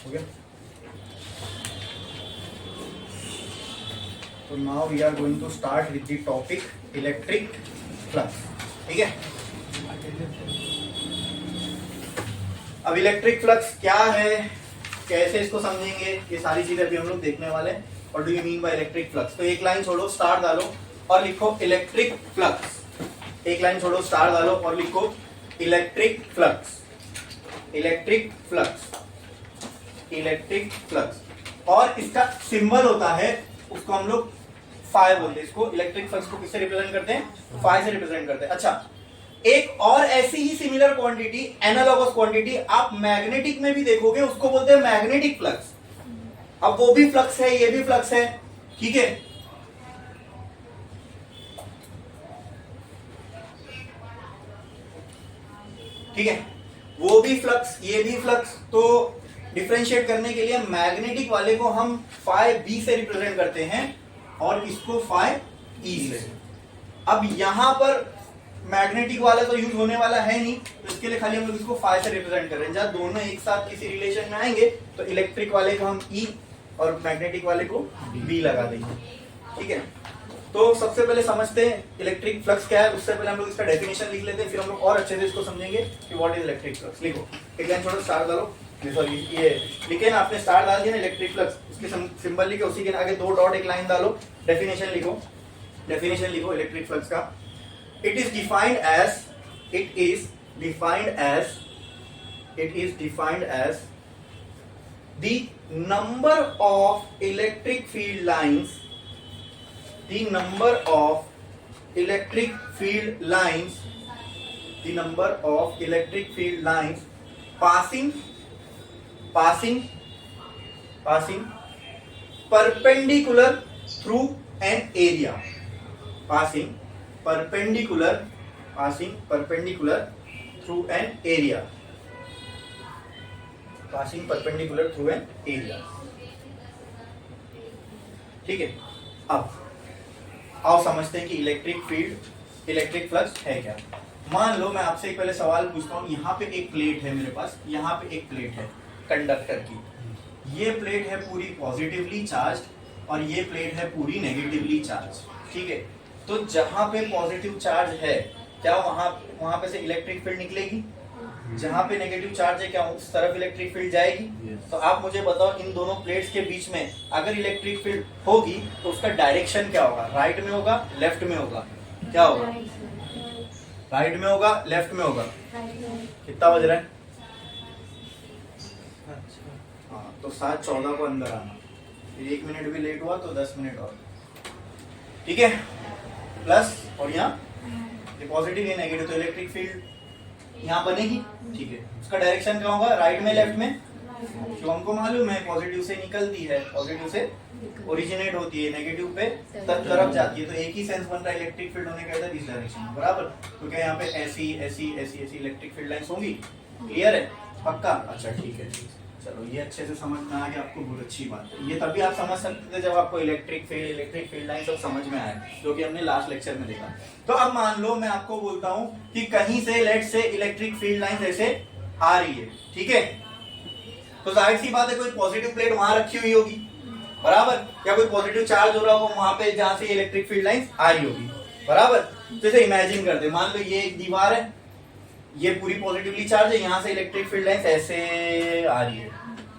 हो गया। तो now we are going to start with the topic electric flux. ठीक है, अब इलेक्ट्रिक फ्लक्स क्या है, कैसे इसको समझेंगे, ये सारी चीजें अभी हम लोग देखने वाले हैं। और do you mean by electric flux? तो एक लाइन छोड़ो, स्टार डालो और लिखो इलेक्ट्रिक फ्लक्स। एक लाइन छोड़ो, स्टार डालो और लिखो electric flux. Electric flux, electric flux. और इसका सिंबल होता है, उसको हम लोग फाई बोलते हैं। इसको इलेक्ट्रिक फ्लक्स को किससे रिप्रेजेंट करते हैं? फाई से रिप्रेजेंट करते हैं। अच्छा, एक और ऐसी ही सिमिलर क्वांटिटी, एनालॉगस क्वांटिटी आप मैग्नेटिक में भी देखोगे, उसको बोलते हैं मैग्नेटिक फ्लक्स। अब वो भी फ्लक्स है, ये भी फ्लक्स है। ठीक है, ठीक है, वो भी फ्लक्स, ये भी फ्लक्स। तो डिफरेंशिएट करने के लिए मैग्नेटिक वाले को हम फाई बी से रिप्रेजेंट करते हैं और इसको फाई ई से। अब यहां पर मैग्नेटिक वाला तो यूज होने वाला है नहीं, तो इसके लिए खाली हम लोग इसको फाई से रिप्रेजेंट कर रहे हैं। जब दोनों एक साथ किसी रिलेशन में आएंगे तो इलेक्ट्रिक वाले को हम ई और मैग्नेटिक वाले को बी लगा देंगे। ठीक है, तो सबसे पहले समझते हैं इलेक्ट्रिक फ्लक्स क्या है। उससे पहले हम लोग इसका डेफिनेशन लिख लेते हैं, फिर हम लोग और अच्छे से इसको समझेंगे कि व्हाट इज इलेक्ट्रिक फ्लक्स। लिखो, एक लाइन छोड़ो, स्टार डालो। सॉरी, ये लिखे ना आपने, स्टार डाल दिया ना, इलेक्ट्रिक फ्लक्स, उसके सिंबल लिखे, उसी के आगे 2 डॉट, एक लाइन डालो, डेफिनेशन लिखो। डेफिनेशन लिखो इलेक्ट्रिक फ्लक्स का। It is defined as the number of electric field lines, the number of electric field lines, the number of electric field lines passing perpendicular through an area, passing perpendicular through an area, passing perpendicular through an area। ठीक है, अब आओ समझते हैं कि electric flux है क्या। मान लो मैं आपसे एक पहले सवाल पूछता हूं, यहाँ पे एक प्लेट है मेरे पास, यहाँ पे एक प्लेट है कंडक्टर की। ये प्लेट है पूरी पॉजिटिवली चार्ज और ये प्लेट है पूरी नेगेटिवली चार्ज। ठीक है, तो जहां पे पॉजिटिव चार्ज है, क्या वहां पे से इलेक्ट्रिक फील्ड निकलेगी? जहां पे नेगेटिव चार्ज है, क्या उस तरफ इलेक्ट्रिक फील्ड जाएगी? तो आप मुझे बताओ, इन दोनों प्लेट्स के बीच में अगर इलेक्ट्रिक फील्ड होगी तो उसका डायरेक्शन क्या होगा? राइट में होगा, लेफ्ट में होगा? क्या होगा? राइट में होगा, लेफ्ट में होगा? कितना बज रहा है? हाँ, तो 7:14 को अंदर आना। 1 मिनट भी लेट हुआ तो 10 मिनट और। ठीक है, प्लस और यहाँ ये पॉजिटिव ये नेगेटिव, तो इलेक्ट्रिक फील्ड यहाँ बनेगी। ठीक है, उसका डायरेक्शन क्या होगा? राइट में, लेफ्ट में? जो हमको मालूम है पॉजिटिव से निकलती है, पॉजिटिव से ओरिजिनेट होती है, नेगेटिव पे तरफ जाती है, तो एक ही सेंस बन रहा है इलेक्ट्रिक फील्ड होने का, इधर इस डायरेक्शन में, बराबर। तो क्या यहाँ पे ऐसी ऐसी ऐसी ऐसी इलेक्ट्रिक फील्ड लाइंस होंगी? क्लियर है? पक्का? अच्छा ठीक है, चलो ये अच्छे से समझ में आ गया आपको, बहुत अच्छी बात है। ये तभी आप समझ सकते थे जब आपको इलेक्ट्रिक फील्ड लाइन सब समझ में आए, जो कि हमने लास्ट लेक्चर में देखा। तो अब मान लो मैं आपको बोलता हूं कि कहीं से लेट से इलेक्ट्रिक फील्ड लाइन ऐसे आ रही है। ठीक है, तो जाहिर सी बात है कोई पॉजिटिव प्लेट वहां रखी हुई होगी, बराबर, या कोई पॉजिटिव चार्ज हो रहा होगा वहां पे जहां से इलेक्ट्रिक फील्ड लाइन आ रही होगी, बराबर। जैसे इमेजिन करते, मान लो ये एक दीवार है, ये पूरी पॉजिटिवली चार्ज है, यहाँ से इलेक्ट्रिक फील्ड लाइंस ऐसे आ रही है।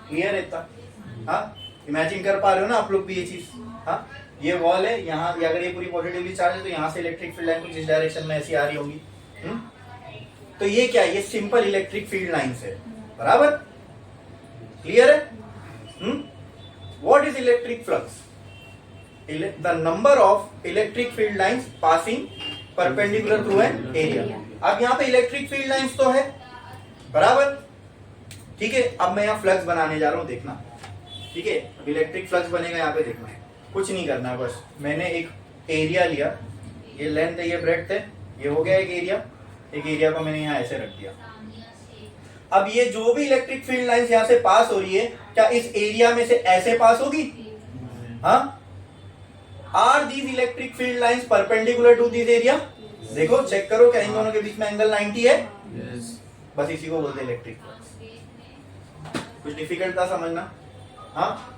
क्लियर है इतना? हाँ, इमेजिन कर पा रहे हो ना आप लोग भी ये चीज? हाँ, ये वॉल है, यहाँ अगर ये पूरी पॉजिटिवली चार्ज है तो यहाँ से इलेक्ट्रिक फील्ड लाइन कुछ इस डायरेक्शन में ऐसी आ रही होगी। तो ये क्या है? ये सिंपल इलेक्ट्रिक फील्ड लाइंस है, बराबर। क्लियर है? What is electric flux? The number of electric field lines passing perpendicular through an area. अब यहाँ पे इलेक्ट्रिक फील्ड लाइंस तो है, बराबर। ठीक है, अब मैं यहाँ फ्लक्स बनाने जा रहा हूँ, देखना। ठीक है, अब इलेक्ट्रिक फ्लक्स बनेगा, यहाँ पे देखना है, कुछ नहीं करना है, बस मैंने एक एरिया लिया, ये लेंथ है, ये ब्रेड्थ है, ये हो गया एक एरिया को मैंने यहाँ ऐसे रख दिया। अब ये जो भी इलेक्ट्रिक फील्ड लाइंस यहाँ से पास हो रही है, क्या इस एरिया में से ऐसे पास होगी? हाँ, are these electric field lines perpendicular to this area? देखो, चेक करो, क्या इन दोनों के बीच में एंगल 90 है? बस इसी को बोलते हैं इलेक्ट्रिक फ्लक्स। कुछ डिफिकल्ट था समझना? हाँ,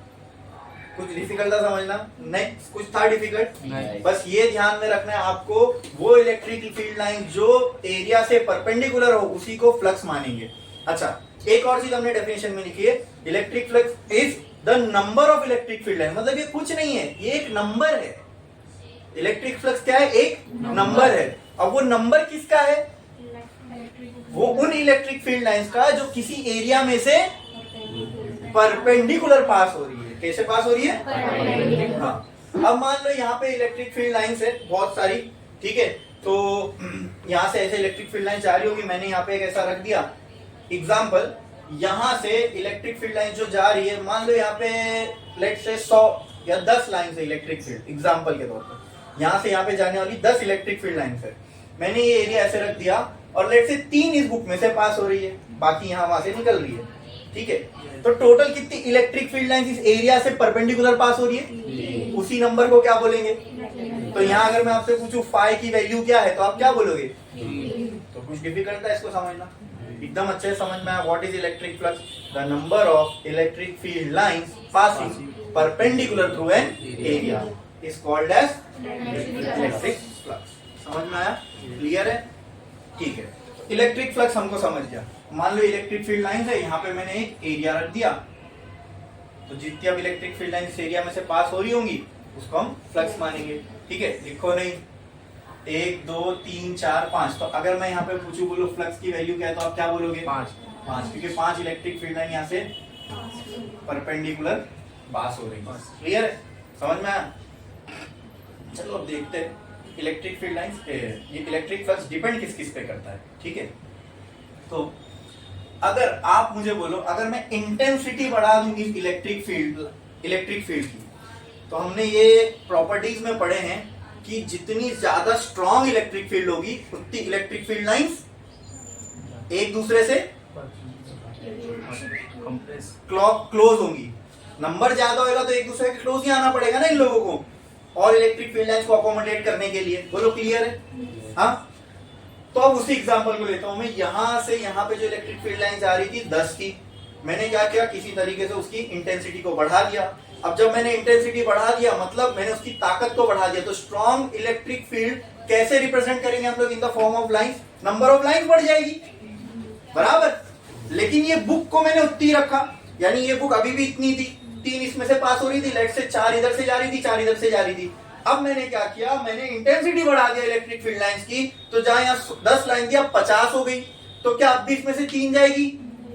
कुछ डिफिकल्ट था समझना? नहीं, कुछ था डिफिकल्ट? नहीं। बस ये ध्यान में रखना है आपको, वो इलेक्ट्रिक फील्ड लाइन जो एरिया से परपेंडिकुलर हो उसी को फ्लक्स मानेंगे। अच्छा, एक और चीज हमने डेफिनेशन में लिखी है, electric flux is the number of electric field line. मतलब ये कुछ नहीं है, ये एक नंबर है। इलेक्ट्रिक फ्लक्स क्या है? एक नंबर है। अब वो नंबर किसका है? वो उन इलेक्ट्रिक फील्ड लाइंस का जो किसी एरिया में से परपेंडिकुलर पास हो रही है। कैसे पास हो रही है? हाँ। अब मान लो यहाँ पे इलेक्ट्रिक फील्ड लाइंस है बहुत सारी, ठीक है? तो यहाँ से ऐसे इलेक्ट्रिक फील्ड लाइन जा रही होगी, मैंने यहाँ पे एक ऐसा रख दिया एग्जाम्पल। यहाँ से इलेक्ट्रिक फील्ड लाइन जो जा रही है, मान लो यहाँ पे लेट से 100 या 10 लाइन है इलेक्ट्रिक फील्ड, एग्जाम्पल के तौर पर यहाँ से यहाँ पे जाने वाली 10 इलेक्ट्रिक फील्ड लाइन है। मैंने ये एरिया ऐसे रख दिया और लेट से 3 इस बुक में से पास हो रही है, बाकी यहाँ वहां से निकल रही है, ठीक है? तो टोटल कितनी इलेक्ट्रिक फील्ड लाइन इस एरिया से परपेंडिकुलर पास हो रही है? उसी नंबर को क्या बोलेंगे? तो यहाँ अगर मैं आपसे पूछूं फाई की वैल्यू क्या है, तो आप क्या बोलोगे? तो कुछ डिफिकल्ट है इसको समझना? एकदम अच्छे से समझ में आया। What is electric flux? The number of electric field lines passing perpendicular through an area is called as electric flux. समझ में आया? क्लियर है? ठीक है। इलेक्ट्रिक फ्लक्स हमको समझ गया। मान लो इलेक्ट्रिक फील्ड लाइंस है, यहाँ पे मैंने एक एरिया रख दिया, तो जितनी अब इलेक्ट्रिक फील्ड लाइन इस एरिया में से पास हो रही होंगी उसको हम फ्लक्स मानेंगे, ठीक है? लिखो नहीं, 1 2 3 4 5। तो अगर मैं यहाँ पे पूछूं बोलो फ्लक्स की वैल्यू क्या है, तो आप क्या बोलोगे? 5, क्योंकि 5 इलेक्ट्रिक फील्ड लाइन यहाँ से परपेंडिकुलर पास हो रही है। क्लियर है? समझ में आया? चलो अब देखते हैं इलेक्ट्रिक फील्ड लाइंस, ये इलेक्ट्रिक फ्लक्स डिपेंड किस किस पे करता है, ठीक है? तो अगर आप मुझे बोलो, अगर मैं इंटेंसिटी बढ़ा दूं इस इलेक्ट्रिक फील्ड की, तो हमने ये प्रॉपर्टीज में पढ़े हैं कि जितनी ज्यादा स्ट्रॉन्ग इलेक्ट्रिक फील्ड होगी उतनी इलेक्ट्रिक फील्ड लाइंस एक दूसरे से क्लोज होंगी। नंबर ज्यादा होगा तो एक दूसरे के क्लोज ही आना पड़ेगा ना इन लोगों को, और इलेक्ट्रिक फील्ड लाइंस को अकोमोडेट करने के लिए। बोलो क्लियर है? हाँ, तो अब उसी एग्जांपल को लेता हूं मैं। यहां से यहां पे जो इलेक्ट्रिक फील्ड लाइंस आ रही थी 10 की, मैंने क्या किया, किसी तरीके से उसकी इंटेंसिटी को बढ़ा दिया। अब जब मैंने इंटेंसिटी बढ़ा दिया मतलब मैंने उसकी ताकत को बढ़ा दिया, तो स्ट्रॉन्ग इलेक्ट्रिक फील्ड कैसे रिप्रेजेंट करेंगे हम लोग? In the form of lines. Number of lines बढ़ जाएगी, बराबर। लेकिन ये बुक को मैंने उतनी रखा, यानी ये बुक अभी भी इतनी थी, 3 इसमें से पास हो रही थी, लेट से 4 इधर से जा रही थी, 4 इधर से जा रही थी। अब मैंने क्या किया, मैंने इंटेंसिटी बढ़ा दिया इलेक्ट्रिक फील्ड लाइंस की, तो जहां यहाँ 10 लाइन थी अब 50 हो गई। तो क्या अब भी इसमें से 3 जाएगी?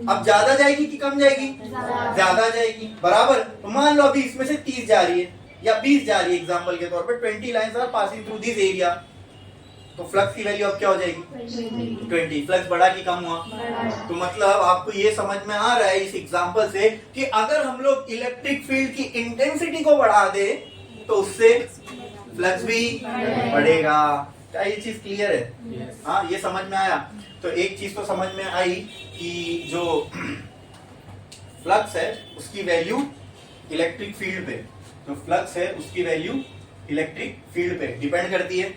अब ज्यादा जाएगी कि कम जाएगी? ज्यादा जाएगी, बराबर। तो मान लो अभी इसमें से 30 जा रही है या 20 जा रही है, एग्जाम्पल के तौर पर 20 lines are passing through this area, तो फ्लक्स की वैल्यू अब क्या हो जाएगी? 20। फ्लक्स बढ़ा कि कम हुआ? तो मतलब आपको ये समझ में आ रहा है इस एग्जांपल से कि अगर हम लोग इलेक्ट्रिक फील्ड की इंटेंसिटी को बढ़ा दे तो उससे फ्लक्स भी बढ़ेगा। क्या ये चीज क्लियर है? हाँ, ये समझ में आया? तो एक चीज तो समझ में आई कि जो फ्लक्स है उसकी वैल्यू इलेक्ट्रिक फील्ड पे, जो फ्लक्स है उसकी वैल्यू इलेक्ट्रिक फील्ड पे डिपेंड करती है।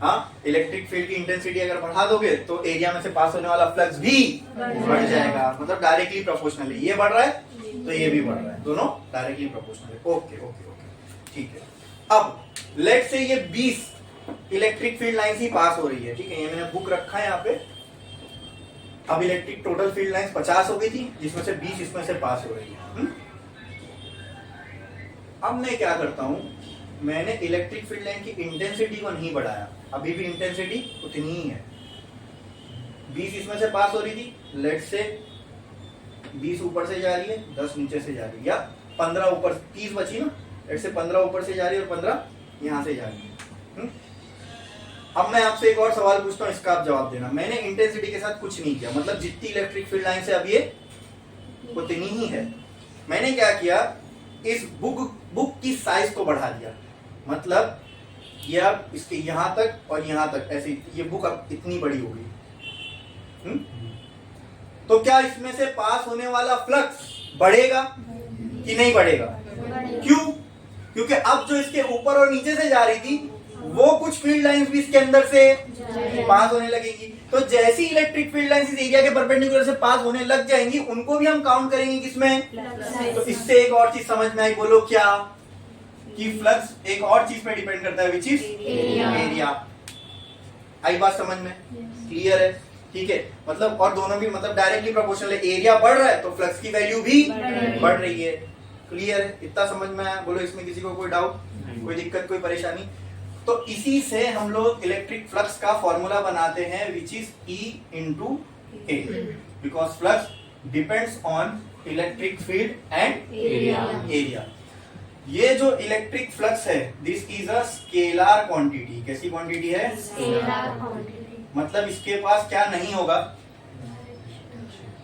हाँ, इलेक्ट्रिक फील्ड की इंटेंसिटी अगर बढ़ा दोगे तो एरिया में से पास होने वाला फ्लक्स भी बढ़ जाएगा, मतलब डायरेक्टली प्रोपोर्शनली। ये बढ़ रहा है तो ये भी बढ़ रहा है, दोनों directly proportional. Okay okay okay, ठीक है। अब लेट से ये 20 इलेक्ट्रिक फील्ड लाइंस ही पास हो रही है, ठीक है? ये मैंने बुक रखा है यहाँ पे। अब इलेक्ट्रिक टोटल फील्ड लाइंस 50 हो गई थी, जिसमें से 20 इसमें से पास हो रही है। अब मैं क्या करता हूं, मैंने इलेक्ट्रिक फील्ड लाइन की इंटेंसिटी को नहीं बढ़ाया, अभी भी इंटेंसिटी उतनी ही है। 20 इसमें से पास हो रही थी, लेट से 20 ऊपर से जा रही है, 10 नीचे से जा रही है, या 15 ऊपर, 30 बची ना, लेट से 15 ऊपर से जा रही है और 15 यहां से जा रही है। अब मैं आपसे एक और सवाल पूछता हूं, इसका आप जवाब देना। मैंने इंटेंसिटी के साथ कुछ नहीं किया, मतलब जितनी इलेक्ट्रिक फील्ड लाइन से अब ये उतनी ही है। मैंने क्या किया, इस बुक की साइज को बढ़ा दिया, मतलब ये अब इसके यहां तक और यहां तक, ऐसी ये बुक अब इतनी बड़ी हो गई। तो क्या इसमें से पास होने वाला फ्लक्स बढ़ेगा कि नहीं बढ़ेगा? क्यों? क्योंकि अब जो इसके ऊपर और नीचे से जा रही थी वो कुछ फील्ड लाइंस भी इसके अंदर से पास होने लगेगी। तो जैसी इलेक्ट्रिक फील्ड लाइंस इस एरिया के परपेंडिकुलर से पास होने लग जाएंगी, उनको भी हम काउंट करेंगे किसमें? तो इससे एक और चीज समझ में आई, बोलो क्या? कि फ्लक्स एक और चीज पे डिपेंड करता है, विच इज एरिया। आई बात समझ में? क्लियर है? ठीक है, मतलब और दोनों भी मतलब डायरेक्टली प्रोपोर्शनल है। एरिया बढ़ रहा है तो फ्लक्स की वैल्यू भी बढ़ रही है। क्लियर है? इतना समझ में आया? बोलो इसमें किसी को कोई डाउट, कोई दिक्कत, कोई परेशानी? तो इसी से हम लोग इलेक्ट्रिक फ्लक्स का फॉर्मूला बनाते हैं, which is E into A, because flux depends on electric field and area. ये जो इलेक्ट्रिक फ्लक्स है, this is a scalar quantity. कैसी क्वांटिटी है? Scalar quantity. मतलब इसके पास क्या नहीं होगा?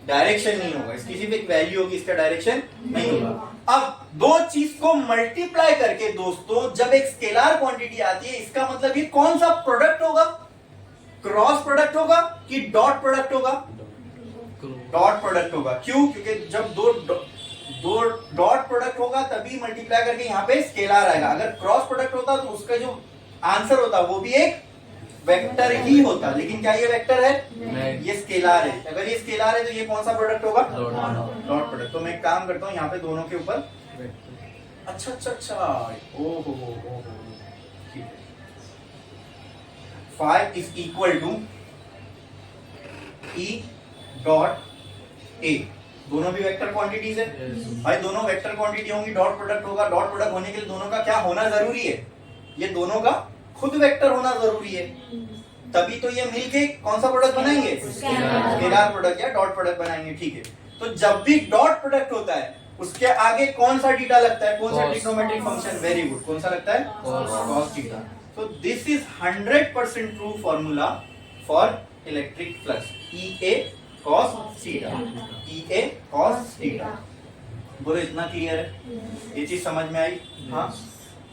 डायरेक्शन नहीं होगा। इसकी सिर्फ एक वैल्यू होगी, इसका डायरेक्शन नहीं होगा। अब दो चीज को मल्टीप्लाई करके दोस्तों जब एक स्केलर क्वांटिटी आती है, इसका मतलब ये कौन सा प्रोडक्ट होगा? क्रॉस प्रोडक्ट होगा कि डॉट प्रोडक्ट होगा? डॉट प्रोडक्ट होगा। क्यों? क्योंकि जब दो डॉट प्रोडक्ट होगा तभी मल्टीप्लाई करके यहाँ पे स्केलर आएगा। अगर क्रॉस प्रोडक्ट होता तो उसका जो आंसर होता वो भी एक वेक्टर ही होता। लेकिन क्या ये वेक्टर है? ये स्केलर है। अगर ये स्केलर है तो ये कौन सा प्रोडक्ट होगा? Dot product. तो मैं एक काम करता हूँ, यहाँ पे दोनों के ऊपर अच्छा ओ ठीक है। 5 is equal to E dot A. दोनों भी वेक्टर क्वांटिटीज है भाई, दोनों वेक्टर क्वांटिटी होंगी, डॉट प्रोडक्ट होगा। डॉट प्रोडक्ट होने के लिए दोनों का क्या होना जरूरी है? ये दोनों का खुद वेक्टर होना जरूरी है, तभी तो ये मिलके कौन सा प्रोडक्ट बनाएंगे? स्केलर प्रोडक्ट या डॉट प्रोडक्ट बनाएंगे। ठीक है, तो जब भी डॉट प्रोडक्ट होता है उसके आगे कौन सा थीटा लगता है? कौन सा ट्रिग्नोमेट्रिक फंक्शन? वेरी गुड, कौन सा लगता है? cos theta. तो this is 100% true formula for electric flux, EA cos theta. EA cos theta. बोलो इतना क्लियर है? ये चीज समझ में आई? हाँ।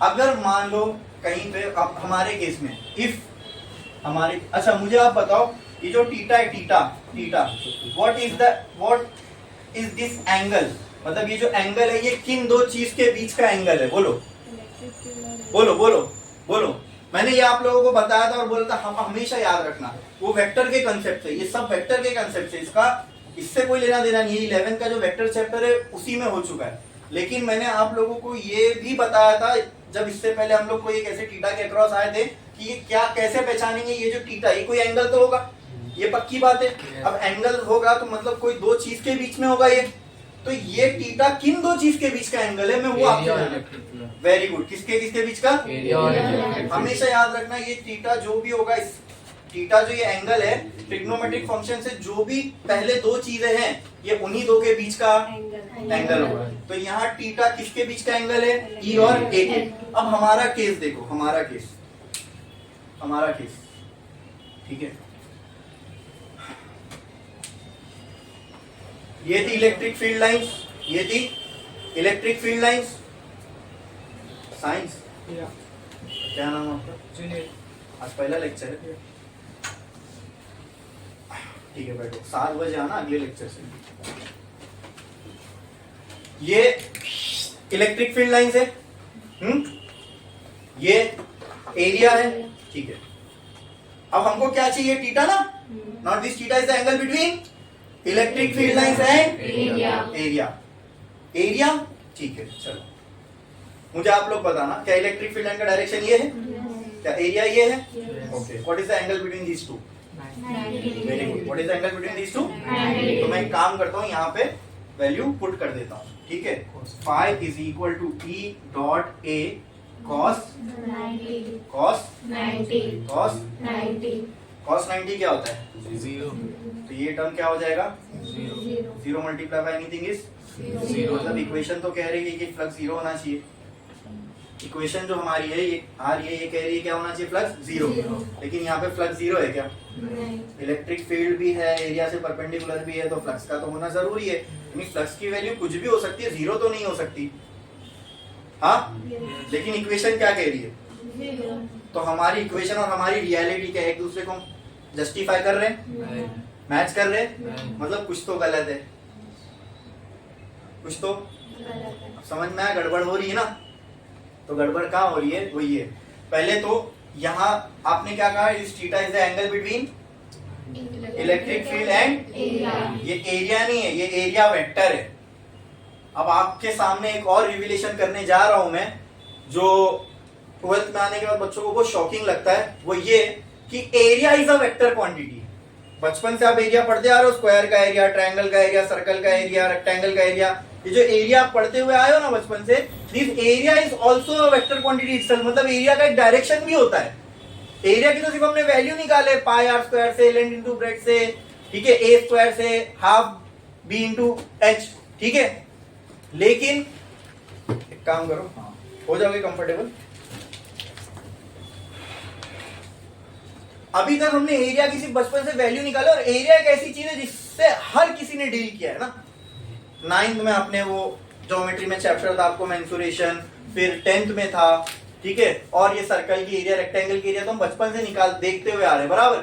अगर मान लो कहीं पे अब हमारे केस में इफ हमारे, अच्छा मुझे आप बताओ, ये जो थीटा है, theta what is this angle? मतलब ये जो एंगल है ये किन दो चीज के बीच का एंगल है? बोलो बोलो बोलो बोलो। मैंने ये आप लोगों को बताया था और बोला था हम हमेशा याद रखना, वो वेक्टर के कंसेप्ट से, ये सब वेक्टर के कंसेप्ट से, इसका इससे कोई लेना देना नहीं है। 11 का जो वेक्टर चैप्टर है उसी में हो चुका है। लेकिन मैंने आप लोगों को ये भी बताया था जब इससे पहले हम लोग कोई एक ऐसे थीटा के अक्रॉस आए थे कि ये क्या कैसे पहचानेंगे, ये जो थीटा ये कोई एंगल तो होगा, ये पक्की बात है। अब एंगल होगा तो मतलब कोई दो चीज के बीच में होगा ये, तो ये थीटा किन दो चीज के बीच का एंगल है मैं वो आपको, वेरी गुड, किसके किसके बीच का? हमेशा याद रखना ये थीटा जो भी होगा, इस थीटा जो ये एंगल है ट्रिग्नोमेट्रिक फंक्शन से जो भी पहले दो चीजें हैं ये उन्हीं दो के बीच का एंगल होगा। तो यहाँ थीटा किसके बीच का एंगल है? E और A के। अब हमारा केस देखो, हमारा केस ठीक है, ये थी इलेक्ट्रिक फील्ड लाइंस, ये थी इलेक्ट्रिक फील्ड लाइंस। साइंस क्या नाम आपका? आज पहला लेक्चर है, ठीक है बैठो, 7 बजे आना अगले लेक्चर से। ये इलेक्ट्रिक फील्ड लाइंस है, ये एरिया है, ठीक है। अब हमको क्या चाहिए? थीटा ना, not this theta is the angle between electric field lines and area, ठीक है। चलो मुझे आप लोग बताना, क्या इलेक्ट्रिक फील्ड लाइन का डायरेक्शन ये है? क्या एरिया ये है? Okay, what is the angle between these two? Very good, what is the angle between these two? तो मैं एक काम करता हूँ, यहाँ पे वैल्यू पुट कर देता हूँ, ठीक है। 5 is equal to E dot A cos 90 क्या होता है? 0। तो ये टर्म क्या हो जाएगा? 0 मल्टीप्लाई बाय एनीथिंग इज 0। मतलब इक्वेशन तो कह रही है कि फ्लक्स 0 होना चाहिए। इक्वेशन जो हमारी है ये आ रही है, ये कह रही है क्या होना चाहिए? फ्लक्स 0। लेकिन यहाँ पे फ्लक्स 0 है क्या? इलेक्ट्रिक फील्ड भी है, एरिया से परपेंडिकुलर भी है, तो फ्लक्स का तो होना जरूरी है। यानी फ्लक्स की वैल्यू कुछ भी हो सकती है, 0 तो नहीं हो सकती। हाँ, लेकिन इक्वेशन क्या कह रही है? तो हमारी इक्वेशन और हमारी रियलिटी क्या एक दूसरे को जस्टिफाई कर रहे हैं, मैच कर रहे हैं? मतलब कुछ तो गलत है, कुछ तो समझ में आया, गड़बड़ हो रही है ना। तो गड़बड़ कहाँ हो रही है? वो ये, पहले तो यहाँ आपने क्या कहा, इस theta is the angle between electric field and ये एरिया नहीं है, ये एरिया वेक्टर है। अब आपके सामने एक और रिविलेशन करने जा रहा हूं मैं, जो 12th में आने के बाद बच्चों को बहुत शॉकिंग लगता है, वो ये कि area is a vector quantity. बचपन से आप एरिया पढ़ते आ रहे हो, स्क्वायर का एरिया, ट्रायंगल का एरिया, सर्कल का एरिया, रेक्टेंगल का एरिया, ये जो एरिया आप पढ़ते हुए आए हो ना बचपन से, this area is also a vector quantity itself. मतलब एरिया का एक डायरेक्शन भी होता है। एरिया की तो सिर्फ हमने वैल्यू निकाले पाई आर स्क्वायर से, लेंथ इनटू ब्रेड्थ से, ठीक है, ए स्क्वायर से हाफ बी इनटू एच, ठीक है। लेकिन एक काम करो, हाँ हो जाओगे कंफर्टेबल। अभी तक हमने एरिया की सिर्फ बचपन से वैल्यू निकाले, और एरिया एक ऐसी चीज है जिससे हर किसी ने डील किया है ना। 9th में आपने वो ज्योमेट्री में चैप्टर था आपको मेंसुरेशन, फिर 10th में था, ठीक है। और ये सर्कल की एरिया, रेक्टेंगल की एरिया तो हम बचपन से निकाल देखते हुए आ रहे हैं, बराबर।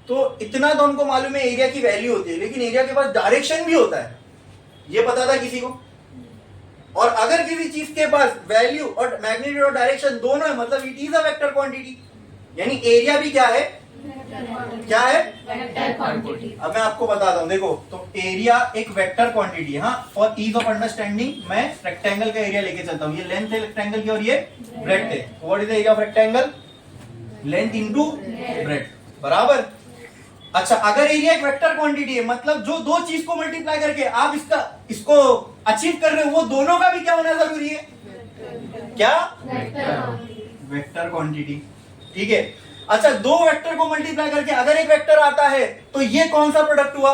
तो इतना तो हमको मालूम है एरिया की वैल्यू होती है, लेकिन एरिया के पास डायरेक्शन भी होता है, ये पता था किसी को? और अगर किसी चीज के पास वैल्यू और मैग्नीट्यूड और डायरेक्शन दोनों है, मतलब it is a vector quantity. यानी एरिया भी क्या है, क्या है, वेक्टर क्वांटिटी। अब मैं आपको बताता हूं, देखो, तो एरिया एक वेक्टर क्वांटिटी है। हाँ, फॉर ईज ऑफ अंडरस्टैंडिंग मैं रेक्टेंगल का एरिया लेके चलता हूं। ये लेंथ है रेक्टेंगल की और ये ब्रेड्थ है। What is the area of rectangle? Length into breadth, बराबर। अच्छा, अगर एरिया एक वेक्टर क्वांटिटी है, मतलब जो दो चीज को मल्टीप्लाई करके आप इसको अचीव कर रहे हो, वो दोनों का भी क्या होना जरूरी है? क्या? वेक्टर क्वांटिटी, ठीक है। अच्छा, दो वेक्टर को मल्टीप्लाई करके अगर एक वेक्टर आता है, तो ये कौन सा प्रोडक्ट हुआ?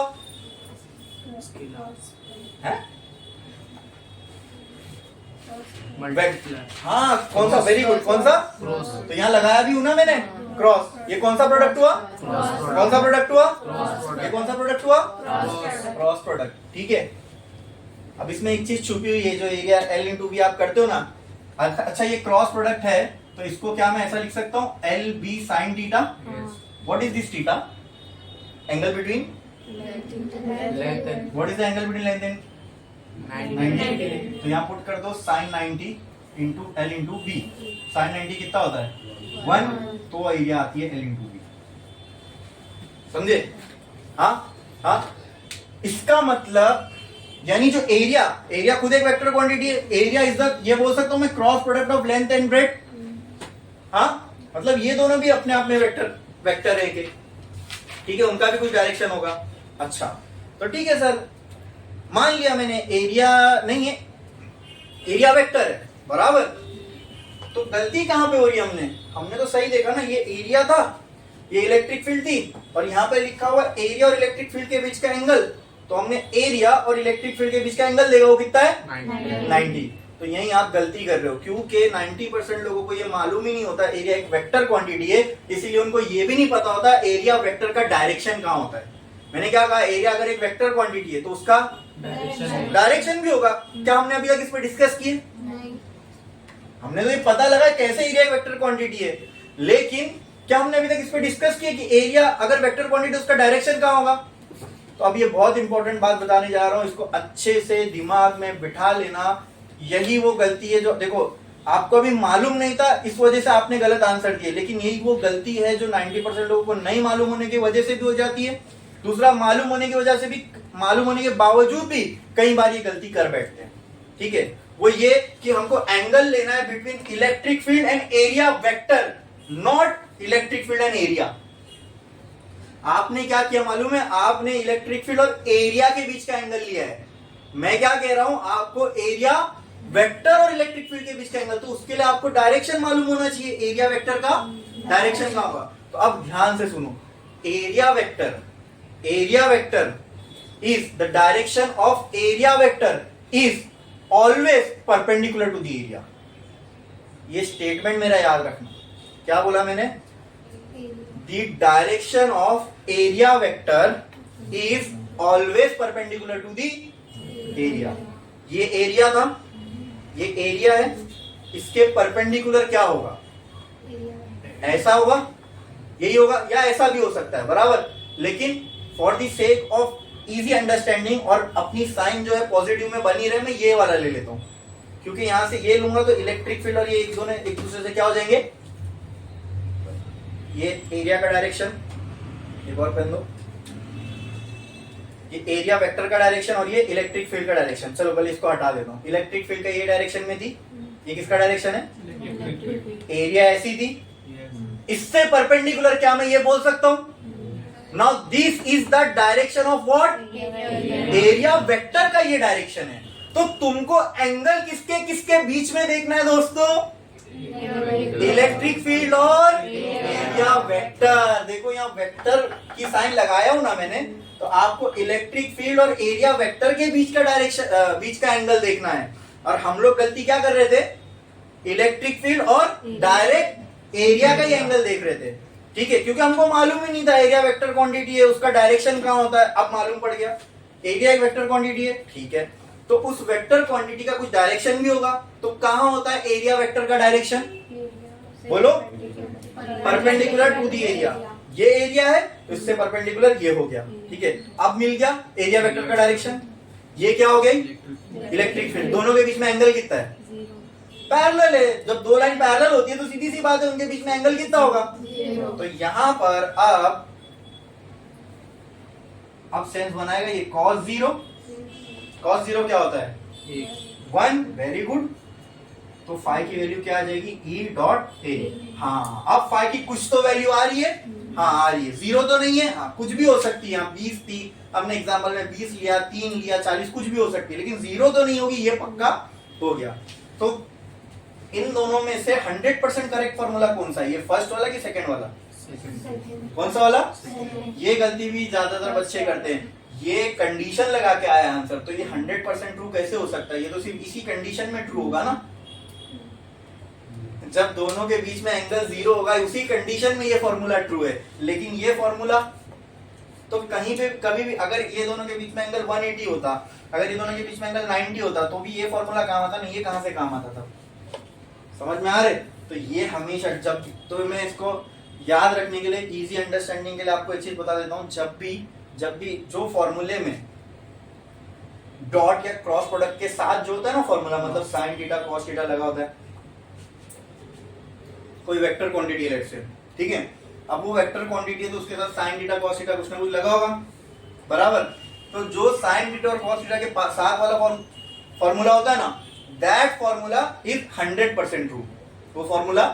हाँ, कौन सा? वेरी गुड, कौन सा? तो यहाँ लगाया भी हूं ना मैंने, क्रॉस। ये कौन सा प्रोडक्ट हुआ? कौन सा प्रोडक्ट हुआ? ये कौन सा प्रोडक्ट हुआ? क्रॉस प्रोडक्ट, ठीक है। अब इसमें एक चीज छुपी हुई है, जो एरिया एल इंटू बी आप करते हो ना। अच्छा, ये क्रॉस प्रोडक्ट है, तो इसको क्या मैं ऐसा लिख सकता हूँ, L B sine theta. What is this theta? Angle between, what is the angle between length and 90। तो यहाँ पुट कर दो sine 90 into L into B. Sine 90 कितना होता है? 1, तो एरिया आती है एल इंटू बी। समझे? हाँ हाँ, इसका मतलब यानी जो एरिया खुद एक वेक्टर क्वांटिटी है। एरिया इज द, ये बोल सकता हूं मैं, cross product of length and breadth. हाँ, मतलब ये दोनों भी अपने आप में वेक्टर है के, ठीक है, उनका भी कुछ डायरेक्शन होगा। अच्छा, तो ठीक है सर, मान लिया मैंने एरिया नहीं है, एरिया वेक्टर है, बराबर। तो गलती कहां पे हो रही है? हमने तो सही देखा ना, ये एरिया था, ये इलेक्ट्रिक फील्ड थी, और यहाँ पे लिखा हुआ एरिया और इलेक्ट्रिक फील्ड के बीच का एंगल। तो हमने एरिया और इलेक्ट्रिक फील्ड के बीच का एंगल देखा, वो कितना है? 90। तो यही आप गलती कर रहे हो, क्योंकि 90% लोगों को ये मालूम ही नहीं होता एरिया एक वेक्टर क्वांटिटी है, इसीलिए उनको ये भी नहीं पता होता एरिया वेक्टर का डायरेक्शन कहाँ होता है। मैंने क्या कहा, एरिया अगर एक वेक्टर क्वांटिटी है तो उसका डायरेक्शन भी होगा। क्या हमने अभी तक इस पर डिस्कस किए? हमने तो ये पता लगा कैसे एरिया एक वेक्टर क्वांटिटी है, लेकिन क्या हमने अभी तक इस पर डिस्कस किया कि एरिया अगर वेक्टर क्वांटिटी उसका डायरेक्शन कहाँ होगा? तो अब ये बहुत इंपॉर्टेंट बात बताने जा रहा हूं, इसको अच्छे से दिमाग में बिठा लेना। यही वो गलती है जो, देखो, आपको अभी मालूम नहीं था, इस वजह से आपने गलत आंसर दिए, लेकिन यही वो गलती है जो 90% लोगों को नहीं मालूम होने की वजह से भी हो जाती है। दूसरा, मालूम होने की वजह से भी, मालूम होने के बावजूद भी कई बार ये गलती कर बैठते हैं, ठीक है। वो ये कि हमको एंगल लेना है between electric field and area vector, not electric field and area. आपने क्या किया मालूम है? आपने इलेक्ट्रिक फील्ड और एरिया के बीच का एंगल लिया है। मैं क्या कह रहा हूं, आपको एरिया वेक्टर और इलेक्ट्रिक फील्ड के बीच का एंगल, तो उसके लिए आपको डायरेक्शन मालूम होना चाहिए, एरिया वेक्टर का डायरेक्शन क्या होगा। तो अब ध्यान से सुनो, area vector is the direction of area vector is always perpendicular to the area. ये स्टेटमेंट मेरा याद रखना। क्या बोला मैंने? The direction of area vector is always perpendicular to the area. ये एरिया था, ये एरिया है, इसके परपेंडिकुलर क्या होगा? ऐसा होगा, यही होगा, या ऐसा भी हो सकता है, बराबर। लेकिन for the sake of easy understanding और अपनी साइन जो है पॉजिटिव में बनी रहे, मैं ये वाला ले लेता हूं, क्योंकि यहां से ये लूंगा तो इलेक्ट्रिक फील्ड और ये एक दूसरे से क्या हो जाएंगे? ये एरिया का डायरेक्शन, एक और पेन दो, ये एरिया वेक्टर का डायरेक्शन और ये इलेक्ट्रिक फील्ड का डायरेक्शन। चलो पहले इसको हटा देता हूँ। इलेक्ट्रिक फील्ड का ये डायरेक्शन में थी, ये किसका डायरेक्शन है? एरिया ऐसी थी, इससे परपेंडिकुलर क्या मैं ये बोल सकता हूँ? Now this is the direction of what? Area vector का ये डायरेक्शन है। तो तुमको एंगल किसके किसके बीच में देखना है दोस्तों? इलेक्ट्रिक फील्ड और एरिया वेक्टर। देखो यहाँ वेक्टर की साइन लगाया हूं ना मैंने, तो आपको इलेक्ट्रिक फील्ड और एरिया वेक्टर के बीच का डायरेक्शन, बीच का एंगल देखना है। और हम लोग गलती क्या कर रहे थे? इलेक्ट्रिक फील्ड और डायरेक्ट एरिया का ही एंगल देख रहे थे, ठीक है, क्योंकि हमको मालूम ही नहीं था एरिया वेक्टर क्वांटिटी है, उसका डायरेक्शन कहाँ होता है। अब मालूम पड़ गया एरिया एक वेक्टर क्वांटिटी है, ठीक है। तो उस वेक्टर क्वांटिटी का कुछ डायरेक्शन भी होगा, तो कहाँ होता है एरिया वेक्टर का डायरेक्शन? बोलो, परपेंडिकुलर टू दी एरिया। ये एरिया है, तो इससे परपेंडिकुलर ये हो गया, ठीक है। अब मिल गया एरिया वेक्टर का डायरेक्शन। ये क्या हो गई? Electric field. दोनों के बीच में एंगल कितना है? पैरेलल है। जब दो लाइन पैरेलल होती है तो सीधी सी बात है उनके बीच में एंगल कितना होगा? तो यहां पर अब सेंस बनाएगा ये cos 0। cos 0 क्या होता है? 1। Very good. तो फाई की वैल्यू क्या आ जाएगी? E डॉट ए। हाँ, अब फाई की कुछ तो वैल्यू आ रही है। हाँ आ रही है, 0 तो नहीं है। हाँ, कुछ भी हो सकती है। 20 थी, हमने एग्जांपल में 20 लिया, 3 लिया, 40, कुछ भी हो सकती है, लेकिन 0 तो नहीं होगी, ये पक्का हो गया। तो इन दोनों में से 100% करेक्ट फॉर्मूला कौन सा है? ये फर्स्ट वाला कि सेकंड वाला? कौन सा वाला? ये गलती भी ज्यादातर बच्चे करते हैं, ये कंडीशन लगा के आया आंसर। तो ये 100% ट्रू कैसे हो सकता है? ये तो सिर्फ इसी कंडीशन में ट्रू होगा ना, जब दोनों के बीच में एंगल 0 होगा, उसी कंडीशन में ये फॉर्मूला ट्रू है। लेकिन ये फॉर्मूला तो कहीं पे कभी भी, अगर ये दोनों के बीच में एंगल 180 होता, अगर ये दोनों के बीच में एंगल 90 होता, तो भी ये फॉर्मूला काम आता नहीं। ये कहां से काम आता था? समझ में आ रहे? तो ये हमेशा जब, तो मैं इसको याद रखने के लिए, इजी अंडरस्टैंडिंग के लिए आपको एक चीज बता देता हूं। जब भी जो फॉर्मूले में डॉट या क्रॉस प्रोडक्ट के साथ जो होता है ना फॉर्मूला, मतलब साइन थीटा कॉस थीटा लगा होता है, कोई वेक्टर क्वांटिटी है लेट्स से, ठीक है। अब वो वेक्टर क्वांटिटी है तो उसके साथ साइन थीटा कॉस थीटा कुछ ना कुछ लगा होगा, बराबर। तो जो साइन थीटा और कॉस थीटा के साथ वाला फॉर्मूला होता है ना, दैट फॉर्मूला इज 100% ट्रू। वो फॉर्मूला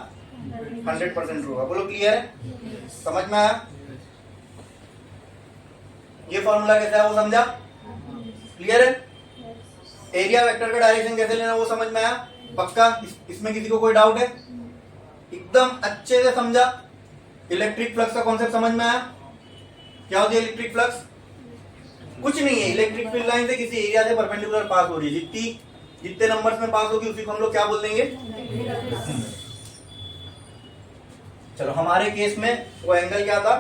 100% ट्रू है। बोलो क्लियर है? समझ में आया? ये फॉर्मूला कैसा है वो समझा? क्लियर है? एरिया वेक्टर का डायरेक्शन कैसे लेना वो समझ में आया? पक्का? इसमें किसी को कोई डाउट है? एकदम अच्छे से समझा? इलेक्ट्रिक फ्लक्स का कॉन्सेप्ट समझ में आया? क्या होती है इलेक्ट्रिक फ्लक्स? कुछ नहीं है, इलेक्ट्रिक फील्ड लाइन से किसी एरिया से परपेंडिकुलर पास हो रही है। जितने नंबर्स में पास होगी उसी को हम लोग क्या बोल देंगे? चलो हमारे केस में वो एंगल क्या था?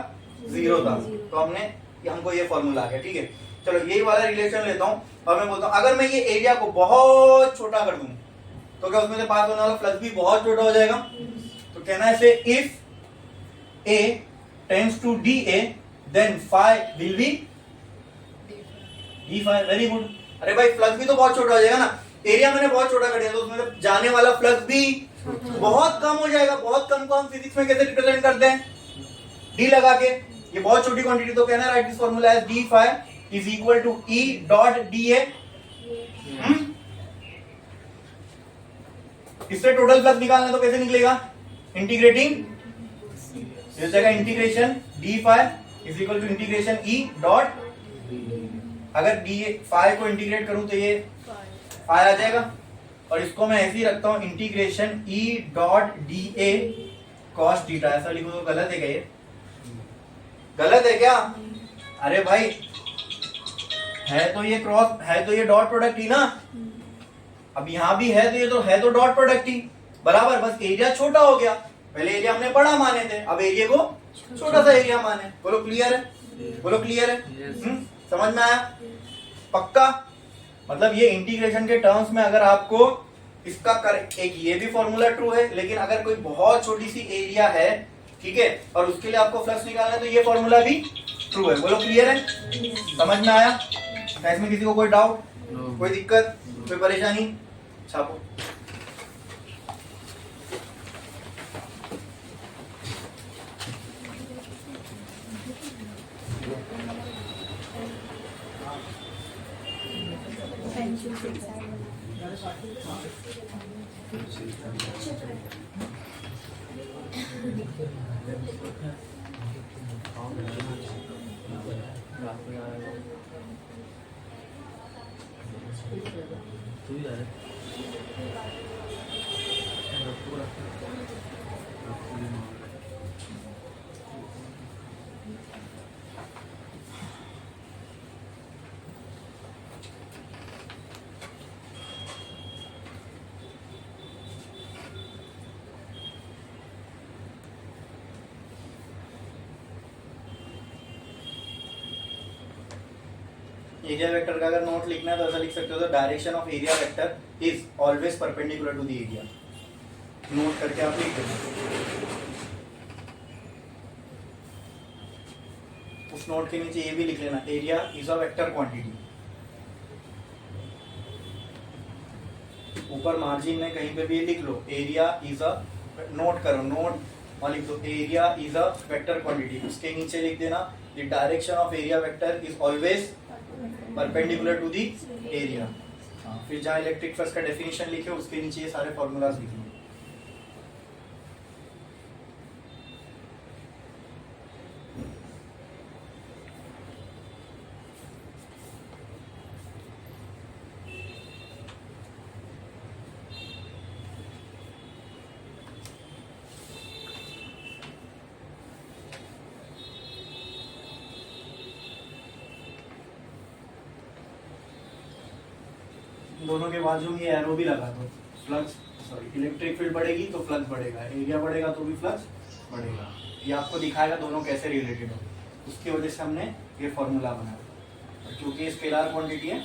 0 था, तो हमको ये फॉर्मूला आ गया, ठीक है। चलो यही वाला रिलेशन लेता हूं और मैं बोलता हूं अगर मैं ये एरिया को बहुत छोटा कर दूं तो क्या उसमें से पास होने वाला फ्लक्स भी बहुत छोटा हो जाएगा? तो कहना है से if A tends to dA then phi will be d phi। Very good. अरे भाई फ्लक्स भी तो बहुत छोटा हो जाएगा ना, एरिया मैंने बहुत छोटा कर दिया तो उसमें से जाने वाला फ्लक्स भी बहुत कम हो जाएगा। बहुत कम को हम फिजिक्स में कैसे रिप्रेजेंट करते हैं? d लगा के। ये बहुत छोटी क्वांटिटी, तो कहना है right this formula as d phi is equal to E dot dA। इससे टोटल फ्लक्स निकालना तो कैसे निकलेगा? इंटीग्रेटिंग, इस जगह integration d phi is equal to integration E dot, अगर d phi को इंटीग्रेट करूं तो ये phi आ जाएगा, और इसको मैं ऐसे ही रखता हूं integration E dot dA cos theta. ऐसा लिखो तो गलत है क्या? ये गलत है क्या? अरे भाई है तो ये क्रॉस, है तो ये डॉट प्रोडक्ट ही ना। अब यहां भी है तो डॉट प्रोडक्ट ही, बराबर। बस एरिया छोटा हो गया, पहले एरिया हमने बड़ा माने थे, अब एरिया को छोटा सा एरिया माने। बोलो क्लियर है? बोलो क्लियर है? समझ में आया? पक्का? मतलब ये इंटीग्रेशन के टर्म्स में अगर आपको इसका एक ये भी फॉर्मूला ट्रू है, लेकिन अगर कोई बहुत छोटी सी एरिया है, ठीक है, और उसके लिए आपको फ्लक्स निकालना है तो ये फॉर्मूला भी ट्रू है। बोलो क्लियर है? समझ में आया? इसमें किसी को कोई डाउट, कोई दिक्कत, कोई परेशानी? छापो। एरिया वेक्टर का अगर नोट लिखना है तो ऐसा लिख सकते हो, direction of area vector is always perpendicular to the area. Note करके आप लिख देना। उस नोट के नीचे ये भी लिख लेना, area is a vector quantity. ऊपर मार्जिन में कहीं पे भी लिख लो, एरिया इज अ, नोट करो, नोट और लिख दो area is a vector quantity. उसके नीचे लिख देना the direction of area vector is always perpendicular to the area. फिर जहाँ इलेक्ट्रिक फ्लक्स का डेफिनेशन लिखे उसके नीचे ये सारे फॉर्मूलाज लिखिए। दोनों के बाजू में ये एरो भी लगा दो। फ्लक्स सॉरी इलेक्ट्रिक फील्ड बढ़ेगी तो फ्लक्स बढ़ेगा, एरिया बढ़ेगा तो भी फ्लक्स बढ़ेगा। ये आपको दिखाएगा दोनों कैसे रिलेटेड हो। उसकी वजह से हमने ये फॉर्मूला बनाया, क्योंकि ये स्केलर क्वांटिटी है।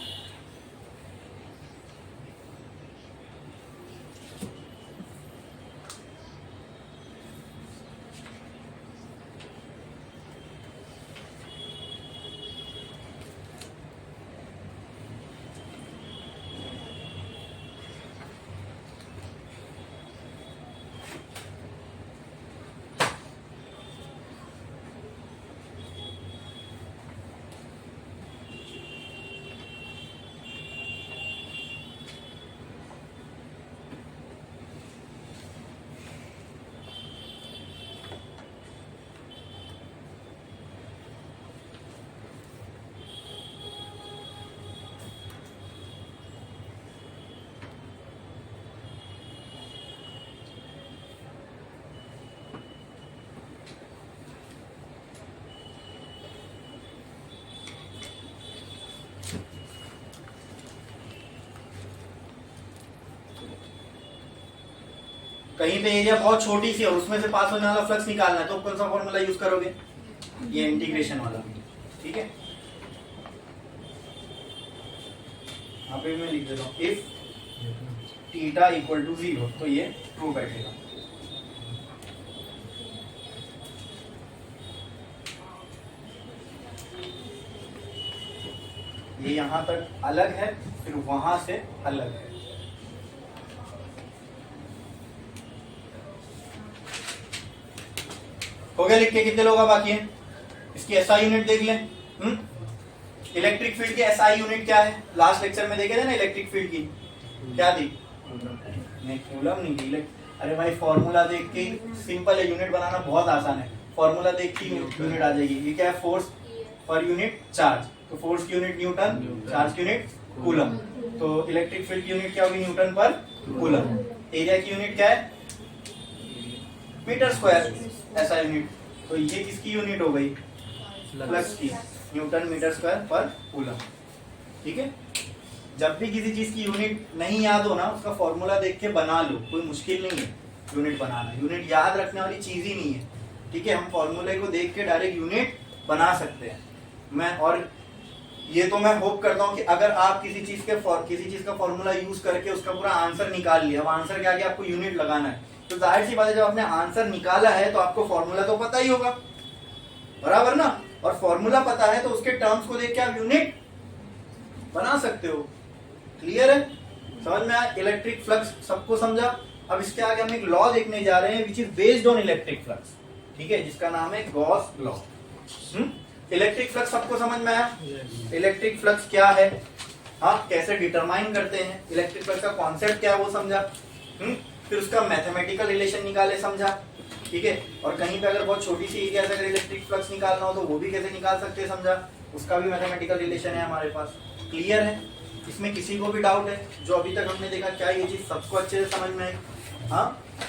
कहीं पे एरिया बहुत छोटी सी है और उसमें से पास होने वाला फ्लक्स निकालना है तो कौन सा फॉर्मूला यूज करोगे? ये इंटीग्रेशन वाला। ठीक है, यहाँ पे मैं लिख देता हूँ इफ थीटा इक्वल टू 0 तो ये ट्रू बैठेगा। ये यहां तक अलग है, फिर वहां से अलग है। हो गया लिख के? कितने लोग बाकी हैं? इसकी एसआई यूनिट देख लें। इलेक्ट्रिक फील्ड की एसआई यूनिट क्या है? लास्ट लेक्चर में देखे थे ना इलेक्ट्रिक फील्ड की, क्या थी? नहीं, कूलम नहीं थी। अरे भाई फॉर्मूला देख के सिंपल है, यूनिट बनाना बहुत आसान है। फॉर्मूला देख के यूनिट आ जाएगी। ये क्या है? Force per unit charge. तो फोर्स की यूनिट न्यूटन, चार्ज की यूनिट कूलम। तो इलेक्ट्रिक फील्ड की यूनिट क्या होगी? न्यूटन पर कूलम। एरिया की यूनिट क्या है? मीटर स्क्वायर ऐसा यूनिट। तो ये किसकी यूनिट हो गई? फ्लक्स की, न्यूटन मीटर स्क्वायर पर कूलम। ठीक है, जब भी किसी चीज की यूनिट नहीं याद हो ना, उसका फॉर्मूला देख के बना लो, कोई मुश्किल नहीं है यूनिट बनाना। यूनिट याद रखने वाली चीज ही नहीं है। ठीक है, हम फॉर्मूले को देख के डायरेक्ट यूनिट बना सकते हैं। मैं और ये तो मैं होप करता हूं कि अगर आप किसी चीज का फॉर्मूला यूज करके उसका पूरा आंसर निकाल लिया, अब आंसर के आगे आपको यूनिट लगाना है, तो जाहिर सी बात है जब आपने आंसर निकाला है तो आपको फॉर्मूला तो पता ही होगा, बराबर ना? और फॉर्मूला पता है तो उसके टर्म्स को देख के आप यूनिट बना सकते हो। क्लियर है? समझ में आया? इलेक्ट्रिक फ्लक्स सबको समझा? अब इसके आगे हम एक लॉ देखने जा रहे हैं which is based on electric flux. ठीक है, जिसका नाम है गॉस लॉ। इलेक्ट्रिक फ्लक्स सबको समझ में आया? इलेक्ट्रिक फ्लक्स क्या है? हाँ, कैसे डिटरमाइन करते हैं, इलेक्ट्रिक फ्लक्स का कॉन्सेप्ट क्या है वो समझा, फिर उसका मैथमेटिकल रिलेशन निकाले समझा, ठीक है। और कहीं पे अगर बहुत छोटी सी एरिया से अगर इलेक्ट्रिक फ्लक्स निकालना हो तो वो भी कैसे निकाल सकते हैं समझा, उसका भी मैथमेटिकल रिलेशन है हमारे पास। क्लियर है? इसमें किसी को भी डाउट है? जो अभी तक हमने देखा क्या ये चीज सबको अच्छे से समझ में आई? हाँ,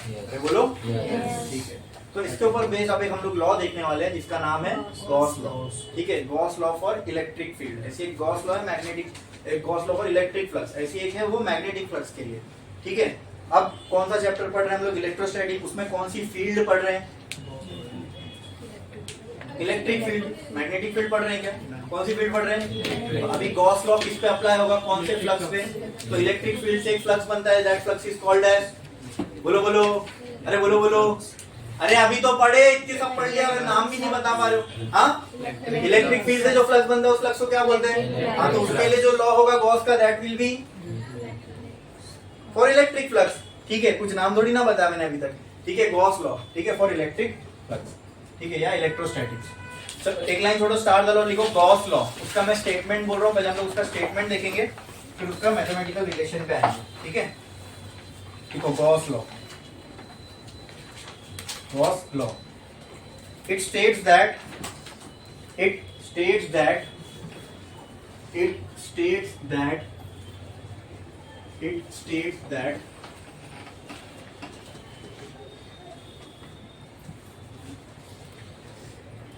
अरे बोलो। ठीक है, तो इसके ऊपर बेस अब एक हम लोग लॉ देखने वाले हैं जिसका नाम है गॉस लॉ, ठीक है। Gauss law for electric field, ऐसी एक गॉस लॉ है मैग्नेटिक, एक Gauss law for electric flux, ऐसी एक है वो मैग्नेटिक फ्लक्स के लिए, ठीक है। अब कौन सा चैप्टर पढ़ रहे हैं हम लोग? इलेक्ट्रोस्टैटिक। उसमें कौन सी फील्ड पढ़ रहे हैं? Electric field. मैग्नेटिक फील्ड पढ़ रहे हैं क्या? कौन सी फील्ड पढ़ रहे हैं? तो अभी गॉस लॉ किस पे अप्लाई होगा? कौन से फ्लक्स पे? तो इलेक्ट्रिक फील्ड से एक फ्लक्स बनता है, that flux is called as, बोलो बोलो, अरे बोलो बोलो, अरे अभी तो पढ़े, इतने सब पढ़ लिया, नाम भी नहीं बता पा रहे हो। हाँ, इलेक्ट्रिक फील्ड से जो फ्लक्स बनता है उस फ्लक्स को क्या बोलते हैं? हाँ, तो उसके लिए जो लॉ होगा गॉस का, that will be for electric flux, ठीक है। कुछ नाम थोड़ी ना बताया मैंने अभी तक, ठीक है। गॉस लॉ, ठीक है, फॉर इलेक्ट्रिक फ्लक्स, ठीक है, या इलेक्ट्रोस्टैटिक्स। चलो एक लाइन छोड़ो, स्टार डालो, लिखो गॉस लॉ। उसका मैं स्टेटमेंट बोल रहा हूँ, पहले हम लोग उसका स्टेटमेंट देखेंगे, फिर उसका मैथमेटिकल रिलेशन पे आएंगे, ठीक है। लिखो Gauss law. Gauss law. It states that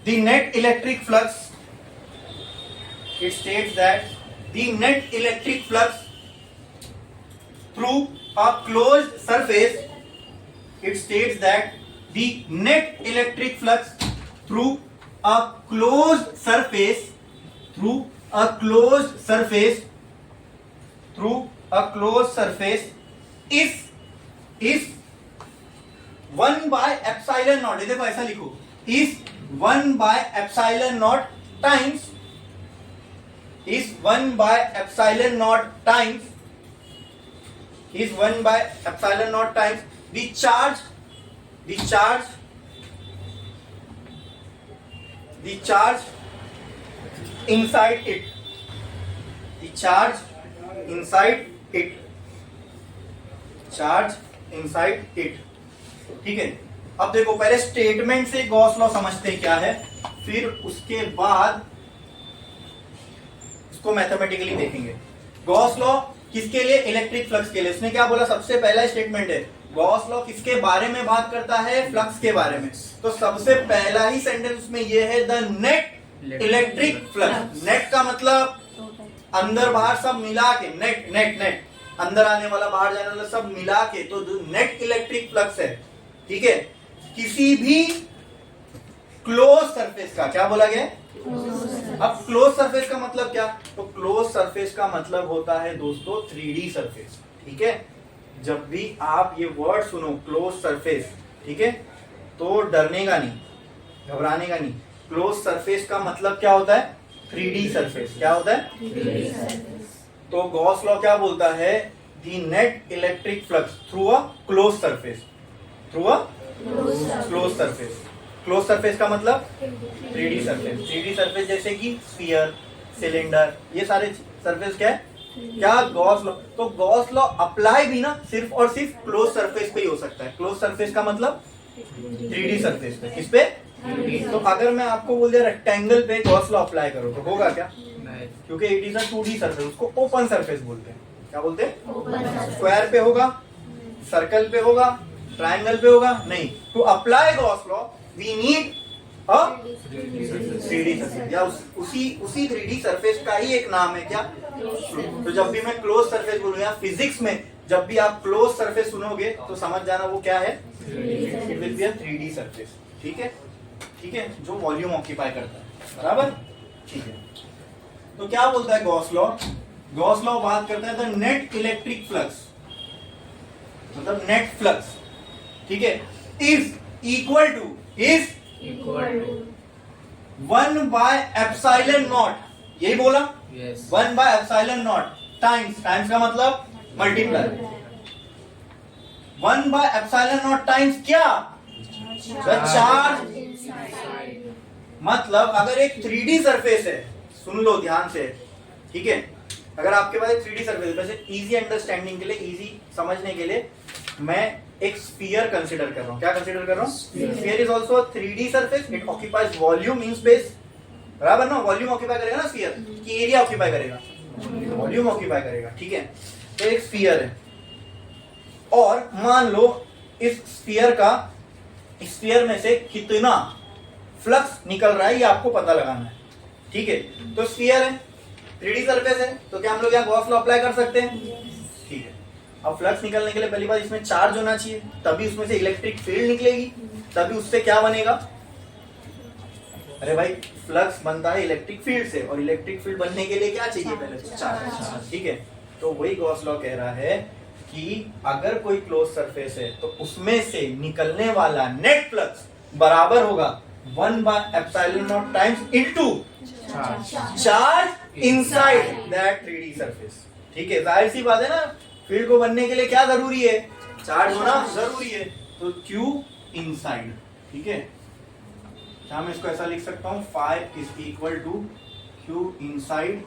the net electric flux. It states that the net electric flux through a closed surface. It states that the net electric flux through a closed surface is 1 by epsilon naught, ये देखो ऐसा लिखो, is 1 by epsilon naught times, is 1 by epsilon naught times, is 1 by epsilon naught times the charge inside it, the charge inside it, ठीक है। अब देखो पहले statement से गॉस लॉ समझते हैं क्या है, फिर उसके बाद उसको मैथमेटिकली देखेंगे। गॉस लॉ किसके लिए? इलेक्ट्रिक फ्लक्स के लिए। उसने क्या बोला? सबसे पहला स्टेटमेंट है गॉस लॉ किसके बारे में बात करता है? फ्लक्स के बारे में। तो सबसे पहला ही सेंटेंस उसमें ये है, the net electric flux. Net का मतलब अंदर बाहर सब मिला के, नेट नेट नेट, अंदर आने वाला बाहर जाने वाला सब मिला के, तो जो नेट इलेक्ट्रिक फ्लक्स है, ठीक है, किसी भी क्लोज सरफेस का, क्या बोला गया? अब क्लोज सरफेस का मतलब क्या? तो क्लोज सरफेस का मतलब होता है दोस्तों 3D सरफेस, ठीक है। जब भी आप ये वर्ड सुनो क्लोज सरफेस, ठीक है, तो डरने का नहीं, घबराने का नहीं। क्लोज सरफेस का मतलब क्या होता है? 3D surface. क्या होता है? 3D surface. तो गॉस लॉ क्या बोलता है? The net electric flux through a close surface, through a close surface. Close surface का मतलब 3D सरफेस। 3D सरफेस जैसे कि स्फीयर, सिलेंडर, ये सारे सरफेस क्या है? क्या? Gauss law. तो गॉस लॉ अप्लाई भी ना सिर्फ और सिर्फ क्लोज सरफेस पे ही हो सकता है। क्लोज सरफेस का मतलब 3D सरफेस पे। किस पे? 3D। तो अगर मैं आपको बोल दिया रेक्टेंगल पे गॉस लॉ अप्लाई करो तो होगा क्या? नहीं, क्योंकि it is a 2D surface, उसको ओपन सरफेस बोलते हैं। क्या बोलते हैं? स्क्वायर पे होगा, सर्कल पे होगा, ट्रायंगल पे होगा नहीं। To apply Gauss law we need a 3D surface, या उसी 3D सरफेस का ही एक नाम है क्या? तो जब भी मैं क्लोज सरफेस बोलूंगा फिजिक्स में, जब भी आप क्लोज सरफेस सुनोगे तो समझ जाना वो क्या है? It will be a 3D surface, ठीक है, ठीक है, जो वॉल्यूम ऑक्यूपाई करता है, बराबर, ठीक है। तो क्या बोलता है गॉस लॉ? गॉस लॉ बात करता है द नेट इलेक्ट्रिक फ्लक्स, मतलब नेट फ्लक्स, ठीक है, is equal to 1 by epsilon naught, यही बोला? yes. 1 by epsilon naught times, times का मतलब multiply, 1 by epsilon naught times क्या? The charge. मतलब अगर एक 3D सरफेस है, सुन लो ध्यान से, ठीक है, अगर आपके पास एक 3D सर्फेस, वैसे इजी अंडरस्टैंडिंग के लिए, इजी समझने के लिए मैं एक स्फीयर कंसीडर कर रहा हूँ। क्या कंसीडर कर रहा हूँ? Sphere is also a 3D surface, it occupies volume in space, बराबर ना? वॉल्यूम ऑक्यूपाई करेगा ना स्फीयर, कि एरिया ऑक्यूपाई करेगा? वॉल्यूम ऑक्यूपाई करेगा, ठीक है। तो एक स्फीयर है, और मान लो इस स्फीयर में से कितना फ्लक्स निकल रहा है ये आपको पता लगाना है, ठीक है। तो स्फीयर है, 3D सरफेस है, तो क्या हम लोग यहाँ गॉस लॉ अप्लाई कर सकते हैं? ठीक है। अब फ्लक्स निकलने के लिए पहली बात इसमें चार्ज होना चाहिए, तभी उसमें से इलेक्ट्रिक फील्ड निकलेगी, तभी उससे क्या बनेगा? अरे भाई फ्लक्स बनता है इलेक्ट्रिक फील्ड से, और इलेक्ट्रिक फील्ड बनने के लिए क्या चाहिए? पहले चार्ज, ठीक है। तो वही गॉस लॉ कह रहा है कि अगर कोई क्लोज सरफेस है तो उसमें से निकलने वाला नेट फ्लक्स बराबर होगा 1/ε0 times into charge inside that 3D surface, ठीक है। जाहिर सी बात है ना, फील्ड को बनने के लिए क्या जरूरी है? चार्ज होना जरूरी है, तो Q इनसाइड, ठीक है। क्या मैं इसको ऐसा लिख सकता हूं? phi is equal to Q inside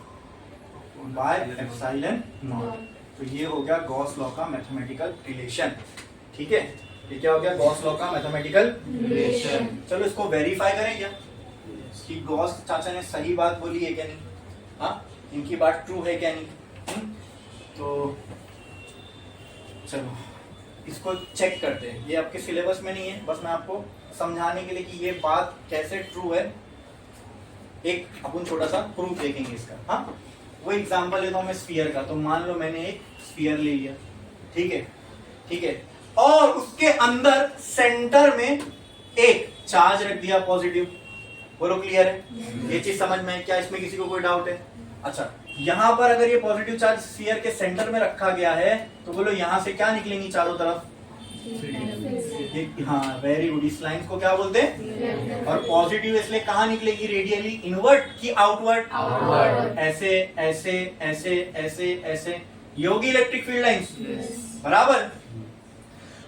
by epsilon not. तो ये हो गया गॉस लॉ का मैथमेटिकल रिलेशन, ठीक है। ये क्या हो गया? गॉस लॉ का मैथमेटिकल रिलेशन। चलो इसको वेरीफाई करें क्या कि गॉस चाचा ने सही बात बोली है क्या नहीं, हाँ, इनकी बात ट्रू है क्या नहीं। तो चलो इसको चेक करते हैं। ये आपके सिलेबस में नहीं है, बस मैं आपको समझाने के लिए कि ये बात कैसे ट्रू है, एक अपन छोटा सा प्रूफ देखेंगे इसका। हाँ, वो एग्जांपल लेता हूं मैं स्फीयर का। तो मान लो मैंने एक स्फीयर ले लिया, ठीक है, ठीक है, और उसके अंदर सेंटर में एक चार्ज रख दिया पॉजिटिव। बोलो क्लियर है? ये चीज समझ में है क्या? इसमें किसी को कोई डाउट है? अच्छा, यहां पर अगर ये पॉजिटिव चार्ज स्फीयर के सेंटर में रखा गया है तो बोलो यहां से क्या निकलेंगी चारों तरफ? हाँ, वेरी गुड। इस लाइन को क्या बोलते हैं? और पॉजिटिव इसलिए कहाँ निकलेगी? रेडियली इनवर्ट की आउटवर्ड? आउटवर्ड। ऐसे ऐसे ऐसे ऐसे ऐसे, ये होगी इलेक्ट्रिक फील्ड लाइंस, बराबर।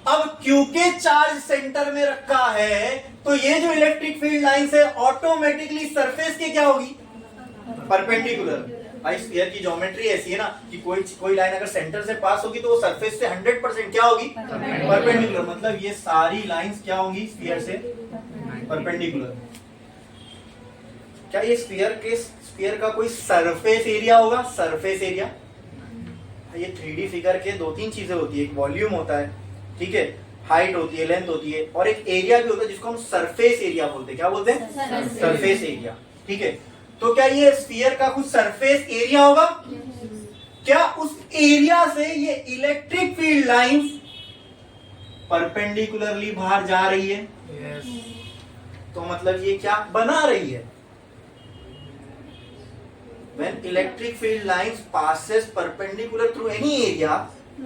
अब क्योंकि चार्ज सेंटर में रखा है तो ये जो इलेक्ट्रिक फील्ड लाइंस है ऑटोमेटिकली सरफेस की क्या होगी? परपेंडिकुलर। भाई स्फीयर की ज्योमेट्री ऐसी है ना कि कोई लाइन अगर सेंटर से पास होगी तो वो सरफेस से 100% क्या होगी? परपेंडिकुलर। मतलब ये सारी लाइंस क्या होंगी स्फीयर से? परपेंडिकुलर। क्या ये स्फीयर का कोई सरफेस एरिया होगा? Surface area. ये 3D फिगर के 2-3 चीजें होती है, एक वॉल्यूम होता है, ठीक है, हाइट होती है, लेंथ होती है, और एक एरिया भी होता है जिसको हम सरफेस एरिया बोलते हैं। क्या बोलते हैं? सरफेस एरिया, ठीक है। तो क्या ये स्फीयर का कुछ सरफेस एरिया होगा? क्या उस एरिया से ये इलेक्ट्रिक फील्ड लाइंस परपेंडिकुलरली बाहर जा रही है? तो मतलब ये क्या बना रही है? When electric field lines passes perpendicular through any area,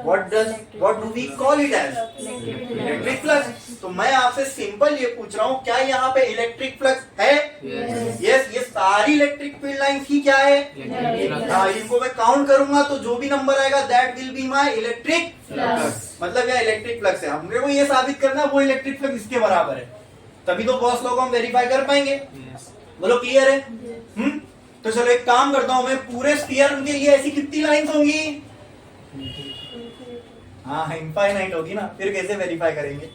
what do we call it as? Electric flux. तो मैं आपसे सिंपल ये पूछ रहा हूँ, क्या यहाँ पे इलेक्ट्रिक फ्लक्स है? Yes, ये सारी इलेक्ट्रिक फील्ड लाइंस की क्या है? हाँ, इनको मैं काउंट करूंगा तो जो भी नंबर आएगा that will be my electric flux. मतलब यह इलेक्ट्रिक फ्लक्स है। हमने को ये साबित करना है वो इलेक्ट्रिक फ्लक्स इसके बराबर है, तभी तो गॉस लॉ को हम वेरीफाई कर पाएंगे। बोलो क्लियर है? तो चलो एक काम करता हूं मैं, पूरे स्फीयर के लिए ऐसी कितनी लाइंस होंगी? हाँ, इनफाइनाइट होगी ना, फिर कैसे वेरीफाई करेंगे?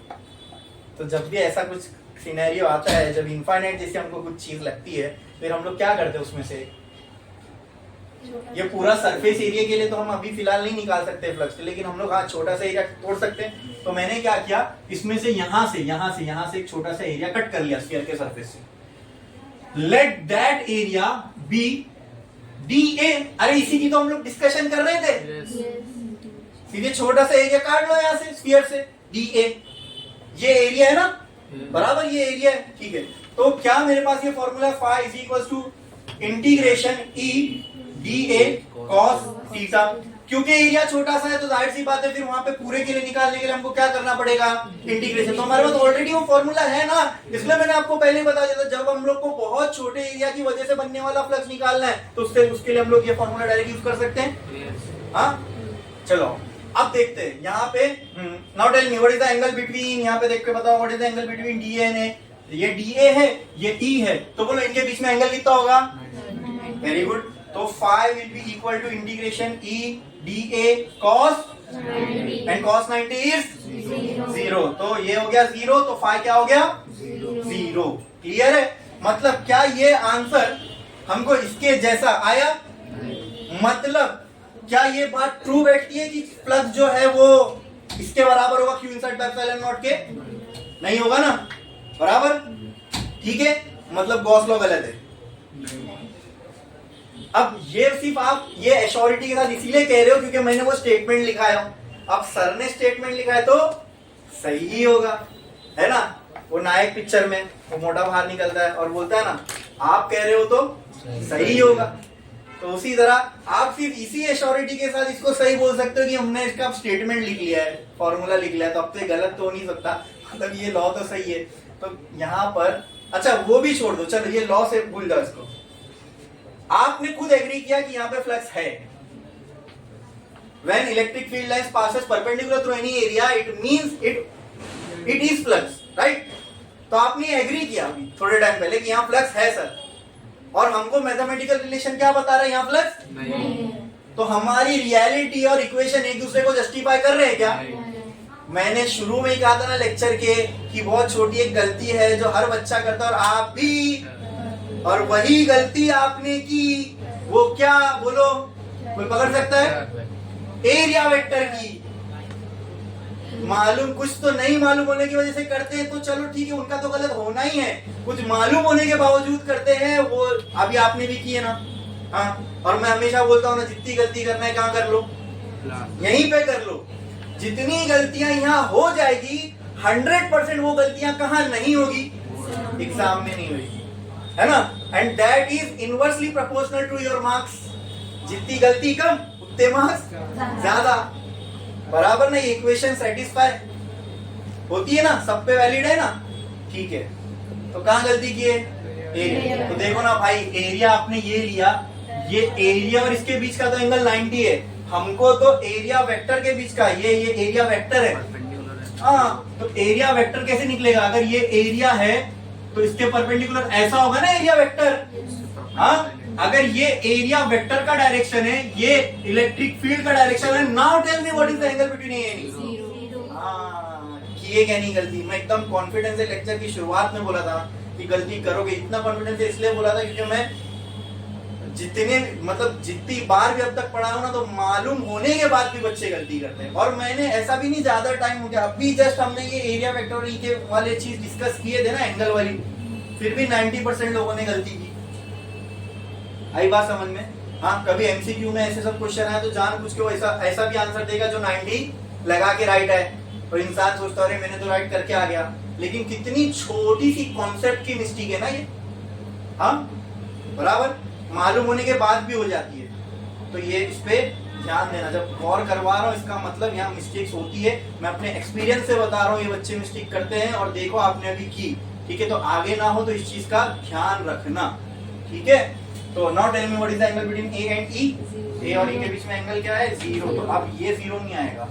तो जब भी ऐसा कुछ सिनेरियो आता है, जब इनफाइनाइट जैसे हमको कुछ चीज लगती है, फिर हम लोग क्या करते हैं उसमें से? ये पूरा सरफेस एरिया के लिए तो हम अभी फिलहाल नहीं निकाल सकते फ्लक्स, लेकिन हम लोग हाँ छोटा सा एरिया तोड़ सकते हैं। तो मैंने क्या किया, इसमें से यहां से एक छोटा सा एरिया कट कर लिया स्फीयर के सरफेस से। Let that area be dA। अरे इसी की तो हम लोग डिस्कशन कर रहे थे। सीधे छोटा सा एरिया काट लो यहाँ से स्फीयर से, dA। ये एरिया है ना, बराबर, ये एरिया है, ठीक है। तो क्या मेरे पास ये formula phi is equal to integration E dA cos थीटा। क्योंकि एरिया छोटा सा है तो जाहिर सी बात है फिर वहां पे पूरे के लिए निकालने के लिए हमको क्या करना पड़ेगा? इंटीग्रेशन। तो हमारे पास ऑलरेडी वो फॉर्मूला है ना, इसलिए मैंने आपको पहले बता दिया था, जब हम लोग को बहुत छोटे एरिया की वजह से बनने वाला फ्लक्स निकालना है तो उसके लिए हम लोग ये फॉर्मूला डायरेक्ट यूज कर सकते हैं। हाँ, चलो अब देखते हैं यहाँ पे। Now tell me what is the angle between, यहाँ पे देख के बताओ what is the angle between DA and A। ये DA है, ये E है, तो बोलो इनके बीच में एंगल कितना होगा? Very good. तो phi will be equal to integration E D A cos and cos 90 is 0। तो ये हो गया 0, तो फाई क्या हो गया 0। क्लियर है? मतलब क्या ये आंसर हमको इसके जैसा आया? मतलब क्या ये बात ट्रू बैठती है कि फ्लक्स जो है वो इसके बराबर होगा Q inside by epsilon not के? नहीं होगा ना, बराबर। ठीक है, मतलब गॉस लॉ गलत है। अब ये सिर्फ आप ये एश्योरिटी के साथ इसीलिए कह रहे हो क्योंकि मैंने वो स्टेटमेंट लिखा है। अब सर ने स्टेटमेंट लिखा है तो सही ही होगा, है ना। वो नायक पिक्चर में वो मोटा बाहर निकलता है और बोलता है ना, आप कह रहे हो तो सही होगा। तो उसी तरह आप सिर्फ इसी एश्योरिटी के साथ इसको सही बोल सकते हो कि हमने इसका स्टेटमेंट लिख लिया है, फॉर्मूला लिख लिया है, तो अब तो गलत तो हो नहीं सकता, मतलब ये लॉ तो सही है। तो यहाँ पर अच्छा वो भी छोड़ दो, चलो ये लॉ से भूल जाओ इसको। आपने खुद एग्री किया कि यहाँ पे फ्लक्स है। When electric field lines passes perpendicular through any area, it means it is flux, right? तो आपने एग्री किया अभी थोड़े टाइम पहले कि यहाँ फ्लक्स है सर, और हमको मैथमेटिकल रिलेशन क्या बता रहा है यहाँ फ्लक्स नहीं। तो हमारी रियलिटी और इक्वेशन एक दूसरे को जस्टिफाई कर रहे हैं क्या? मैंने शुरू में ही कहा था ना लेक्चर के कि बहुत छोटी एक गलती है जो हर बच्चा करता है और आप भी, और वही गलती आपने की। वो क्या बोलो, कोई पकड़ सकता है? एरिया वेक्टर की मालूम, कुछ तो नहीं मालूम होने की वजह से करते हैं तो चलो ठीक है, उनका तो गलत होना ही है। कुछ मालूम होने के बावजूद करते हैं, वो अभी आपने भी की है ना। हाँ, और मैं हमेशा बोलता हूँ ना, जितनी गलती करना है कहाँ कर लो, यहीं पे कर लो। जितनी गलतियां यहाँ हो जाएगी 100% वो गलतियां कहाँ नहीं होगी? एग्जाम में नहीं होगी, है ना। And that is inversely proportional to your marks. जितनी गलती कम उतने मार्क्स ज्यादा, बराबर ना। ये इक्वेशन सेटिस्फाई होती है ना, सब पे वैलिड है ना, ठीक है। तो कहाँ गलती की है? एरिया। तो देखो ना भाई, एरिया आपने ये लिया, ये एरिया और इसके बीच का तो एंगल 90 है। हमको तो एरिया वेक्टर के बीच का, ये एरिया वेक्टर है। हाँ, तो एरिया वेक्टर कैसे निकलेगा? अगर ये एरिया है तो इसके परपेंडिकुलर ऐसा होगा ना एरिया वेक्टर। हाँ, अगर ये एरिया वेक्टर का डायरेक्शन है, ये इलेक्ट्रिक फील्ड का डायरेक्शन है। Now tell me what is the angle between A and E? हाँ, किए क्या नहीं गलती। मैं एकदम कॉन्फिडेंस से लेक्चर की शुरुआत में बोला था कि गलती करोगे। इतना कॉन्फिडेंस से इसलिए बोला था क्योंकि मैं जितनी बार भी अब तक पढ़ा हूं ना, तो मालूम होने के बाद भी बच्चे गलती करते हैं। और मैंने ऐसा भी नहीं, ज्यादा टाइम हो गया, अभी जस्ट हमने ये एरिया वेक्टर और ई के वाले चीज डिस्कस किए थे ना, एंगल वाली, फिर भी 90% लोगों ने गलती की। आई बात समझ में? हाँ, कभी एमसीक्यू में ऐसे सब क्वेश्चन आए तो जानबूझ के वो ऐसा भी आंसर देगा जो 90 लगा के राइट है, और इंसान सोचता है मैंने तो राइट करके आ गया। लेकिन कितनी छोटी सी कॉन्सेप्ट की मिस्टेक है ना ये। हाँ, बराबर, मालूम होने के बाद भी हो जाती है। तो ये इस पे ध्यान देना, जब गौर करवा रहा हूँ इसका मतलब यहाँ मिस्टेक्स होती है। मैं अपने एक्सपीरियंस से बता रहा हूँ, ये बच्चे मिस्टेक करते हैं और देखो आपने अभी की, ठीक है। तो आगे ना हो तो इस चीज का ध्यान रखना, ठीक है। तो now tell me what is the angle between A and E? A और ई के बीच में एंगल क्या है? 0। तो अब ये 0 नहीं आएगा,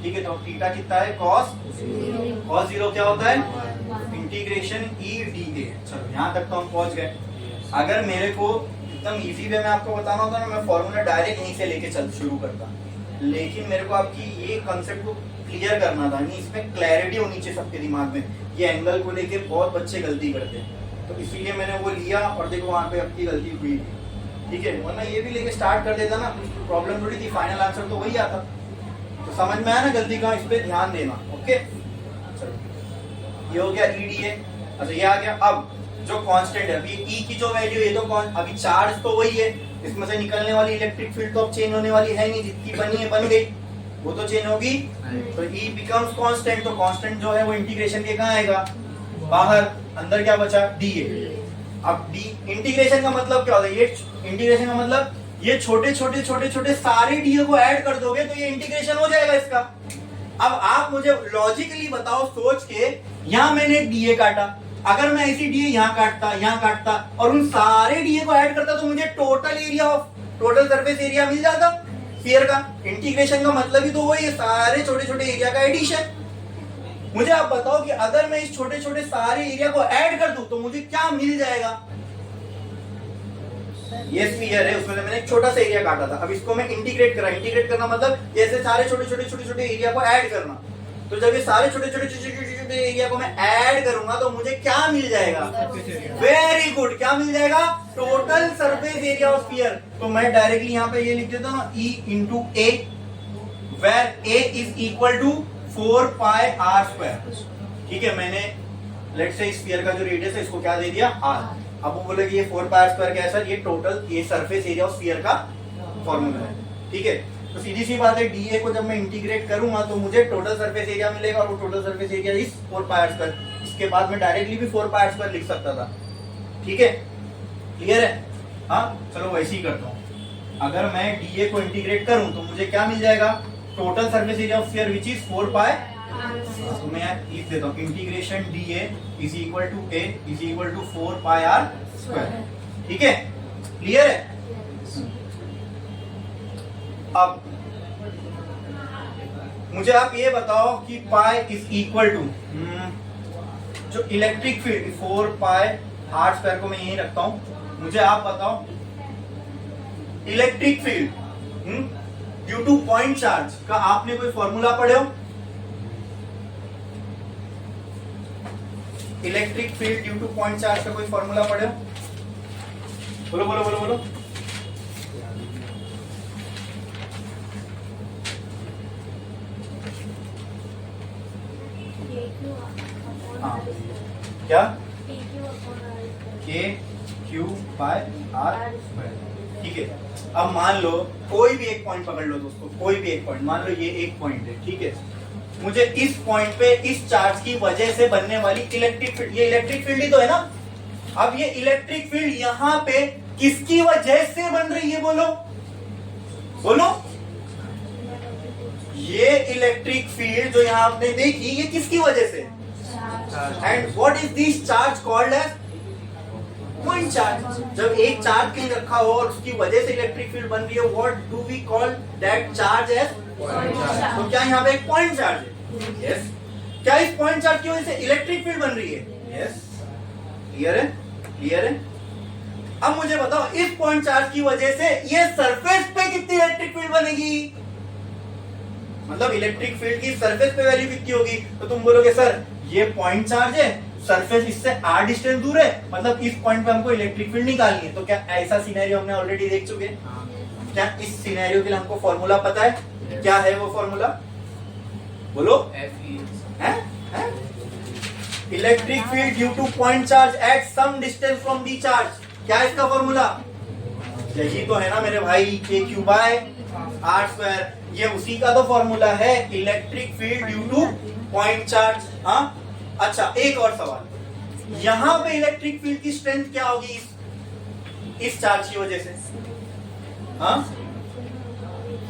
ठीक है। तो थीटा कितना है? cos 0 क्या होता है? इंटीग्रेशन ई डी ए। चलो यहाँ तक तो हम पहुंच गए। अगर मेरे को एकदम इजी वे में आपको बताना होता ना, मैं फॉर्मूला डायरेक्ट यहीं से लेके चल शुरू करता, लेकिन मेरे को आपकी ये कॉन्सेप्ट को क्लियर करना था, नहीं इसमें क्लैरिटी होनी चाहिए सबके दिमाग में। ये एंगल को लेके बहुत बच्चे गलती करते हैं, तो इसीलिए मैंने वो लिया और देखो वहां पे आपकी गलती हुई, ठीक है। वरना ये भी लेके स्टार्ट कर देता ना, प्रॉब्लम थोड़ी थी, फाइनल आंसर तो वही आता। तो समझ में आया ना गलती कहाँ, इस पे ध्यान देना, ओके। चलो ये हो गया ई डी ए। अच्छा ये आ गया। अब जो कांस्टेंट है, अभी ई की जो वैल्यू है, तो अभी चार्ज तो वही है, इसमें से निकलने वाली इलेक्ट्रिक फील्ड तो अब चेंज होने वाली है नहीं, जितनी बनी है बन गई, वो तो चेंज होगी। तो ई बिकम्स कांस्टेंट, तो कांस्टेंट जो है वो इंटीग्रेशन के कहाँ आएगा? बाहर। अंदर क्या बचा? D A. अब डी इंटीग्रेशन का मतलब क्या होता है? ये इंटीग्रेशन का मतलब ये छोटे छोटे छोटे छोटे सारे डी को ऐड कर दोगे तो ये इंटीग्रेशन हो जाएगा इसका। अब आप मुझे लॉजिकली बताओ, सोच के, यहाँ मैंने एक डीए काटा, अगर मैं ऐसी डीए यहाँ काटता और उन सारे डीए को ऐड करता तो मुझे टोटल सरफेस एरिया मिल जाता स्फीयर का। इंटीग्रेशन का मतलब ही तो वही है, सारे छोटे छोटे एरिया का एडिशन। मुझे आप बताओ कि अगर मैं इस छोटे छोटे सारे एरिया को ऐड कर दूं तो मुझे क्या मिल जाएगा? ये स्फीयर है, उसमें मैंने एक छोटा सा एरिया काटा था, अब इसको मैं इंटीग्रेट करा, इंटीग्रेट करना मतलब ऐसे सारे छोटे छोटे एरिया को ऐड करना। तो जब ये सारे छोटे छोटे एरिया को मैं ऐड करूंगा तो मुझे क्या मिल जाएगा? वेरी गुड, क्या मिल जाएगा? Total surface area of sphere. तो मैं डायरेक्टली यहाँ पे ये लिख देता हूँ E into A, where A is equal to 4 pi R square. ठीक है, मैंने लेट्स से स्फीयर का जो रेडियस है इसको क्या दे दिया? आर। अब वो बोले कि ये 4 पाई आर स्क्वायर क्या है सर? ये टोटल ये सरफेस एरिया ऑफ स्फीयर का फॉर्मूला है। ठीक है, तो सीधी सी बात है, डीए को जब मैं इंटीग्रेट करूंगा तो मुझे टोटल सरफेस एरिया मिलेगा, और वो टोटल सरफेस एरिया इस 4 पाई आर स्क्वायर। इसके बाद मैं डायरेक्टली भी 4 पाई आर स्क्वायर लिख सकता था। ठीक है, क्लियर है? हाँ, चलो वैसे ही करता हूँ। अगर मैं डीए को इंटीग्रेट करूं तो मुझे क्या मिल जाएगा? Total surface area of sphere which is 4 pi. तो मैं लिख देता हूँ integration DA is equal to A is equal to 4 pi R square. ठीक है, क्लियर है? अब मुझे आप ये बताओ कि पाई इज इक्वल टू जो electric field 4 pi R square को मैं यहीं रखता हूं। मुझे आप बताओ electric field due to point charge का आपने कोई फॉर्मूला पढ़े हो? Electric field due to point charge का कोई फॉर्मूला पढ़े हो? बोलो बोलो बोलो बोलो। हाँ, क्या? के क्यू बाय आर स्क्वायर। ठीक है, अब मान लो कोई भी एक पॉइंट पकड़ लो दोस्तों, कोई भी एक पॉइंट, मान लो ये एक पॉइंट है। ठीक है, मुझे इस पॉइंट पे इस चार्ज की वजह से बनने वाली इलेक्ट्रिक फील्ड, ये इलेक्ट्रिक फील्ड ही तो है ना। अब ये इलेक्ट्रिक फील्ड यहाँ पे किसकी वजह से बन रही है? बोलो बोलो। ये इलेक्ट्रिक फील्ड जो यहाँ आपने देखी, ये किसकी वजह से? And what is this charge called as? Point charge. जब एक चार्ज कहीं रखा हो और उसकी वजह से इलेक्ट्रिक फील्ड बन रही है, what do we call that charge as? तो क्या यहाँ पे एक पॉइंट चार्ज है? यस। क्या इस पॉइंट चार्ज की वजह से इलेक्ट्रिक फील्ड बन रही है? यस। क्लियर है? क्लियर है? अब मुझे बताओ इस पॉइंट चार्ज की वजह से ये सरफेस पे कितनी इलेक्ट्रिक फील्ड बनेगी? मतलब इलेक्ट्रिक फील्ड की सरफेस पे वैल्यू कितनी होगी? तो तुम बोलोगे सर ये पॉइंट चार्ज है, सरफेस इससे r डिस्टेंस दूर है, मतलब इस पॉइंट पे हमको इलेक्ट्रिक फील्ड निकालनी है। तो क्या ऐसा सिनेरियो हमने ऑलरेडी देख चुके हैं? क्या इस सिनेरियो के लिए हमको फॉर्मूला पता है? क्या है वो फॉर्मूला? बोलो। Electric field due to point charge at some distance from the charge. क्या है इसका फॉर्मूला? यही तो है ना मेरे भाई, के क्यू बाय आर स्क्वायर। ये उसी का तो फॉर्मूला है, electric field due to point charge. हाँ, अच्छा एक और सवाल, यहां पे इलेक्ट्रिक फील्ड की स्ट्रेंथ क्या होगी इस चार्ज की वजह से? हाँ,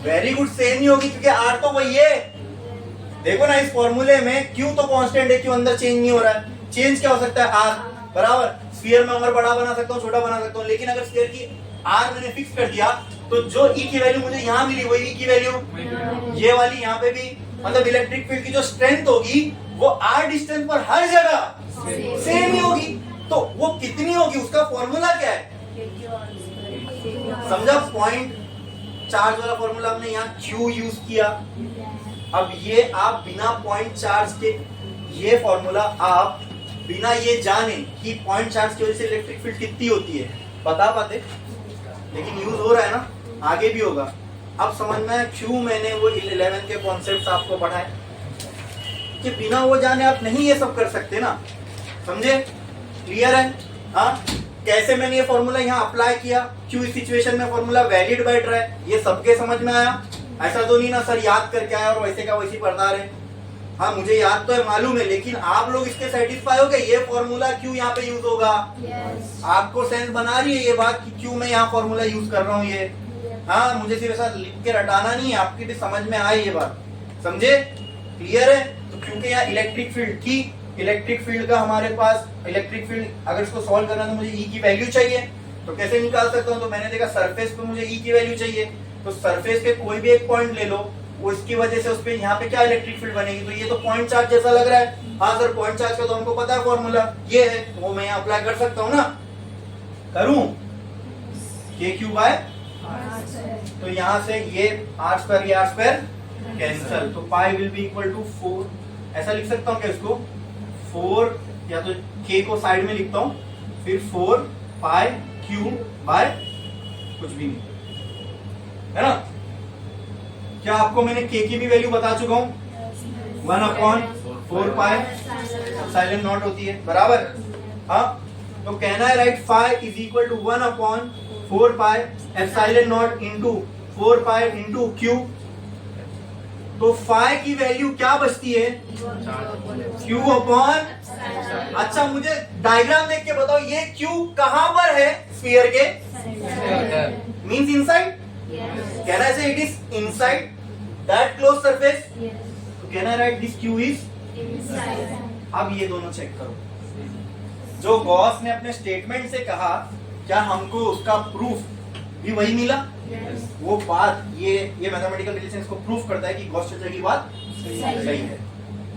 वेरी गुड, सेम ही होगी, क्योंकि आर तो वही है। देखो ना इस फॉर्मूले में क्यू तो कांस्टेंट है, क्यू अंदर चेंज नहीं हो रहा है। चेंज क्या हो सकता है? आर बराबर। स्फीयर में अगर बड़ा बना सकता हूँ, छोटा बना सकता हूँ, लेकिन अगर स्फीयर की आर मैंने फिक्स कर दिया तो जो ई की वैल्यू मुझे यहाँ मिली वही ई की वैल्यू ये वाली यहाँ पे भी, मतलब इलेक्ट्रिक फील्ड की जो स्ट्रेंथ होगी वो आर डिस्टेंस पर हर जगह सेम ही होगी। तो वो कितनी होगी, उसका फॉर्मूला क्या है? समझा? पॉइंट चार्ज वाला फॉर्मूला हमने यहाँ क्यू यूज किया। अब ये आप बिना पॉइंट चार्ज के, ये फॉर्मूला आप बिना ये जाने कि पॉइंट चार्ज की वजह से इलेक्ट्रिक फील्ड कितनी होती है बता पाते? लेकिन यूज हो रहा है ना, आगे भी होगा। अब समझ में क्यों मैंने वो 11 के कॉन्सेप्ट्स आपको पढ़ाए, कि बिना वो जाने आप नहीं ये सब कर सकते ना। समझे? क्लियर है? हाँ, कैसे मैंने ये फॉर्मूला यहाँ अप्लाई किया, क्यों इस सिचुएशन में फॉर्मूला वैलिड बैठ रहा है, ये सबके समझ में आया? ऐसा तो नहीं ना सर याद करके आया और वैसे का वैसे पढ़ा रहे। हाँ, मुझे याद तो है, मालूम है, लेकिन आप लोग इसके सेटिस्फाई हो गए ये फॉर्मूला क्यों यहाँ पे यूज होगा? आपको सेंस बना रही है ये बात कि क्यों मैं यहाँ फॉर्मूला यूज कर रहा हूँ ये? हाँ, मुझे सिर्फ ऐसा लिख के रटाना नहीं है, आपकी भी समझ में आई ये बात। समझे? क्लियर है? तो क्योंकि यहाँ इलेक्ट्रिक फील्ड का हमारे पास इलेक्ट्रिक फील्ड अगर इसको सॉल्व करना तो मुझे ई की वैल्यू चाहिए, तो कैसे निकाल सकता हूँ? तो मैंने देखा सरफेस पे मुझे ई की वैल्यू चाहिए, तो सरफेस पे कोई भी एक पॉइंट ले लो, वो इसकी वजह से उस पे यहाँ पे क्या इलेक्ट्रिक फील्ड बनेगी? तो ये तो पॉइंट चार्ज जैसा लग रहा है। हाँ सर, पॉइंट चार्ज का तो हमको पता है फॉर्मूला ये है, तो वो मैं यहाँ अप्लाई कर सकता हूँ ना? करूँ? के क्यू बाय, तो यहाँ से ये आर स्क्वायर कैंसल, तो पाई विल बी इक्वल टू 4। ऐसा लिख सकता हूँ क्या इसको, 4 या तो के को साइड में लिखता हूँ, फिर 4 पाई क्यू बाय कुछ भी नहीं, है ना। क्या आपको मैंने के की भी वैल्यू बता चुका हूँ, 1/4 पाई एप्सिलॉन नॉट होती है, बराबर। हाँ, तो कहना है right phi is equal to 1/4 pi epsilon not into 4 pi into Q. तो फाई की वैल्यू क्या बचती है, क्यू अपॉन, अच्छा मुझे डायग्राम देख के बताओ ये क्यू कहां पर है स्फीयर के, मींस इनसाइड, कहना है it is inside that close surface, तो कहना है right this Q is inside. अब ये दोनों चेक करो, जो गॉस ने अपने स्टेटमेंट से कहा, क्या हमको उसका प्रूफ भी वही मिला? वो बात ये मैथमेटिकल रिलेशन इसको प्रूफ करता है कि गॉस चेचर की बात सही है।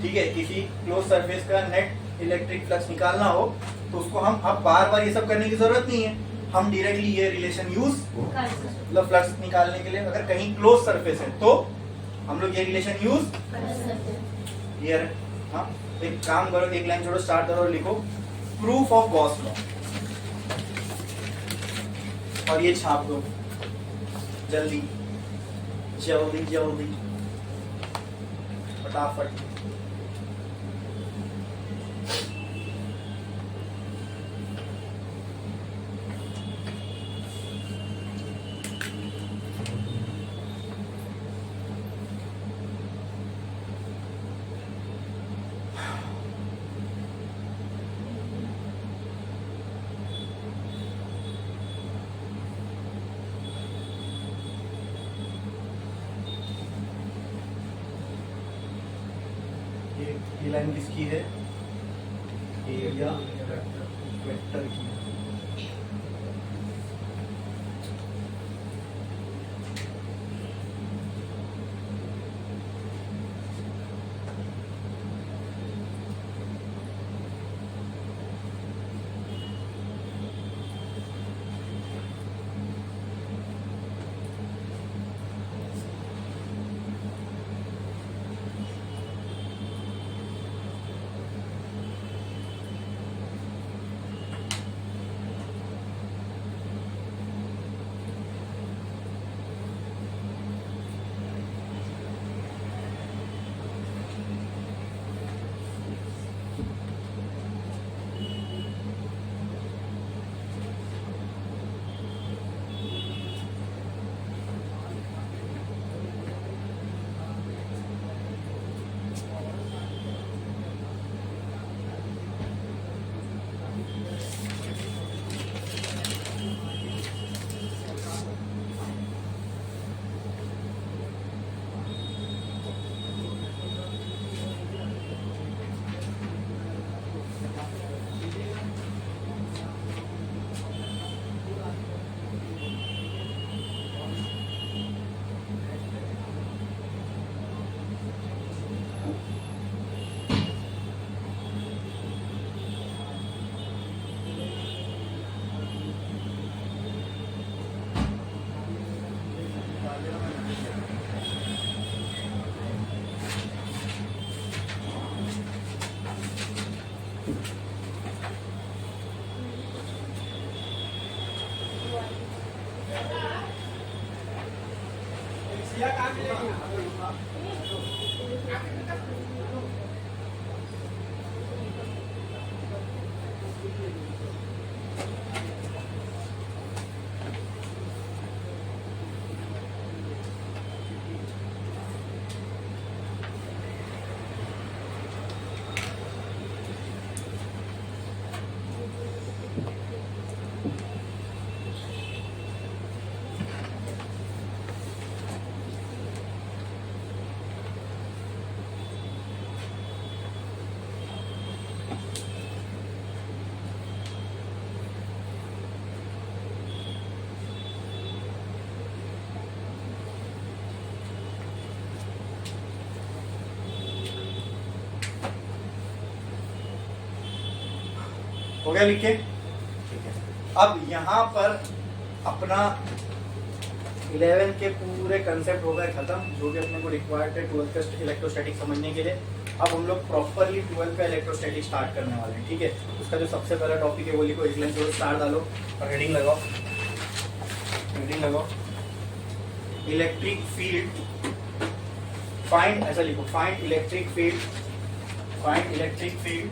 ठीक है, किसी क्लोज सरफेस का नेट इलेक्ट्रिक फ्लक्स निकालना हो तो उसको हम अब बार बार ये सब करने की जरूरत नहीं है, हम डायरेक्टली ये रिलेशन यूज मतलब फ्लक्स निकालने के लिए अगर कहीं क्लोज सरफेस है तो हम लोग ये रिलेशन यूज क्लियर है। हाँ, एक काम करो, एक लाइन छोड़ो, स्टार्ट करो और लिखो प्रूफ ऑफ गॉस लॉ, और ये छाप दो जल्दी जल्दी जल्दी फटाफट। ये लाइन किसकी है, एरिया वेक्टर की। हो गया लिखे? अब यहां पर अपना 11 के पूरे कंसेप्ट हो गए खत्म, जो भी अपने को रिक्वायर्ड थे 12th का इलेक्ट्रोस्टैटिक समझने के लिए। अब हम लोग प्रॉपरली 12th का इलेक्ट्रोस्टैटिक स्टार्ट करने वाले हैं, ठीक है। उसका जो सबसे पहला टॉपिक है वो लिखो, एक लाइन छोड़ो, स्टार डालो और हेडिंग लगाओ, हेडिंग लगाओ, इलेक्ट्रिक फील्ड फाइंड, ऐसा लिखो, find electric field, find electric field,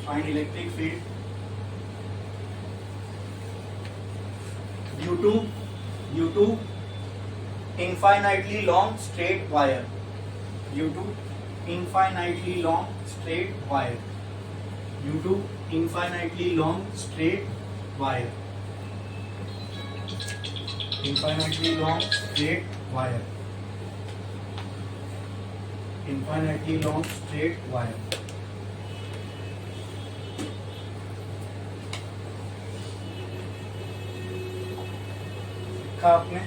find electric field due to infinitely long straight wire, due to infinitely long straight wire, due to infinitely long straight wire, infinitely long straight wire, infinitely long straight wire। आपने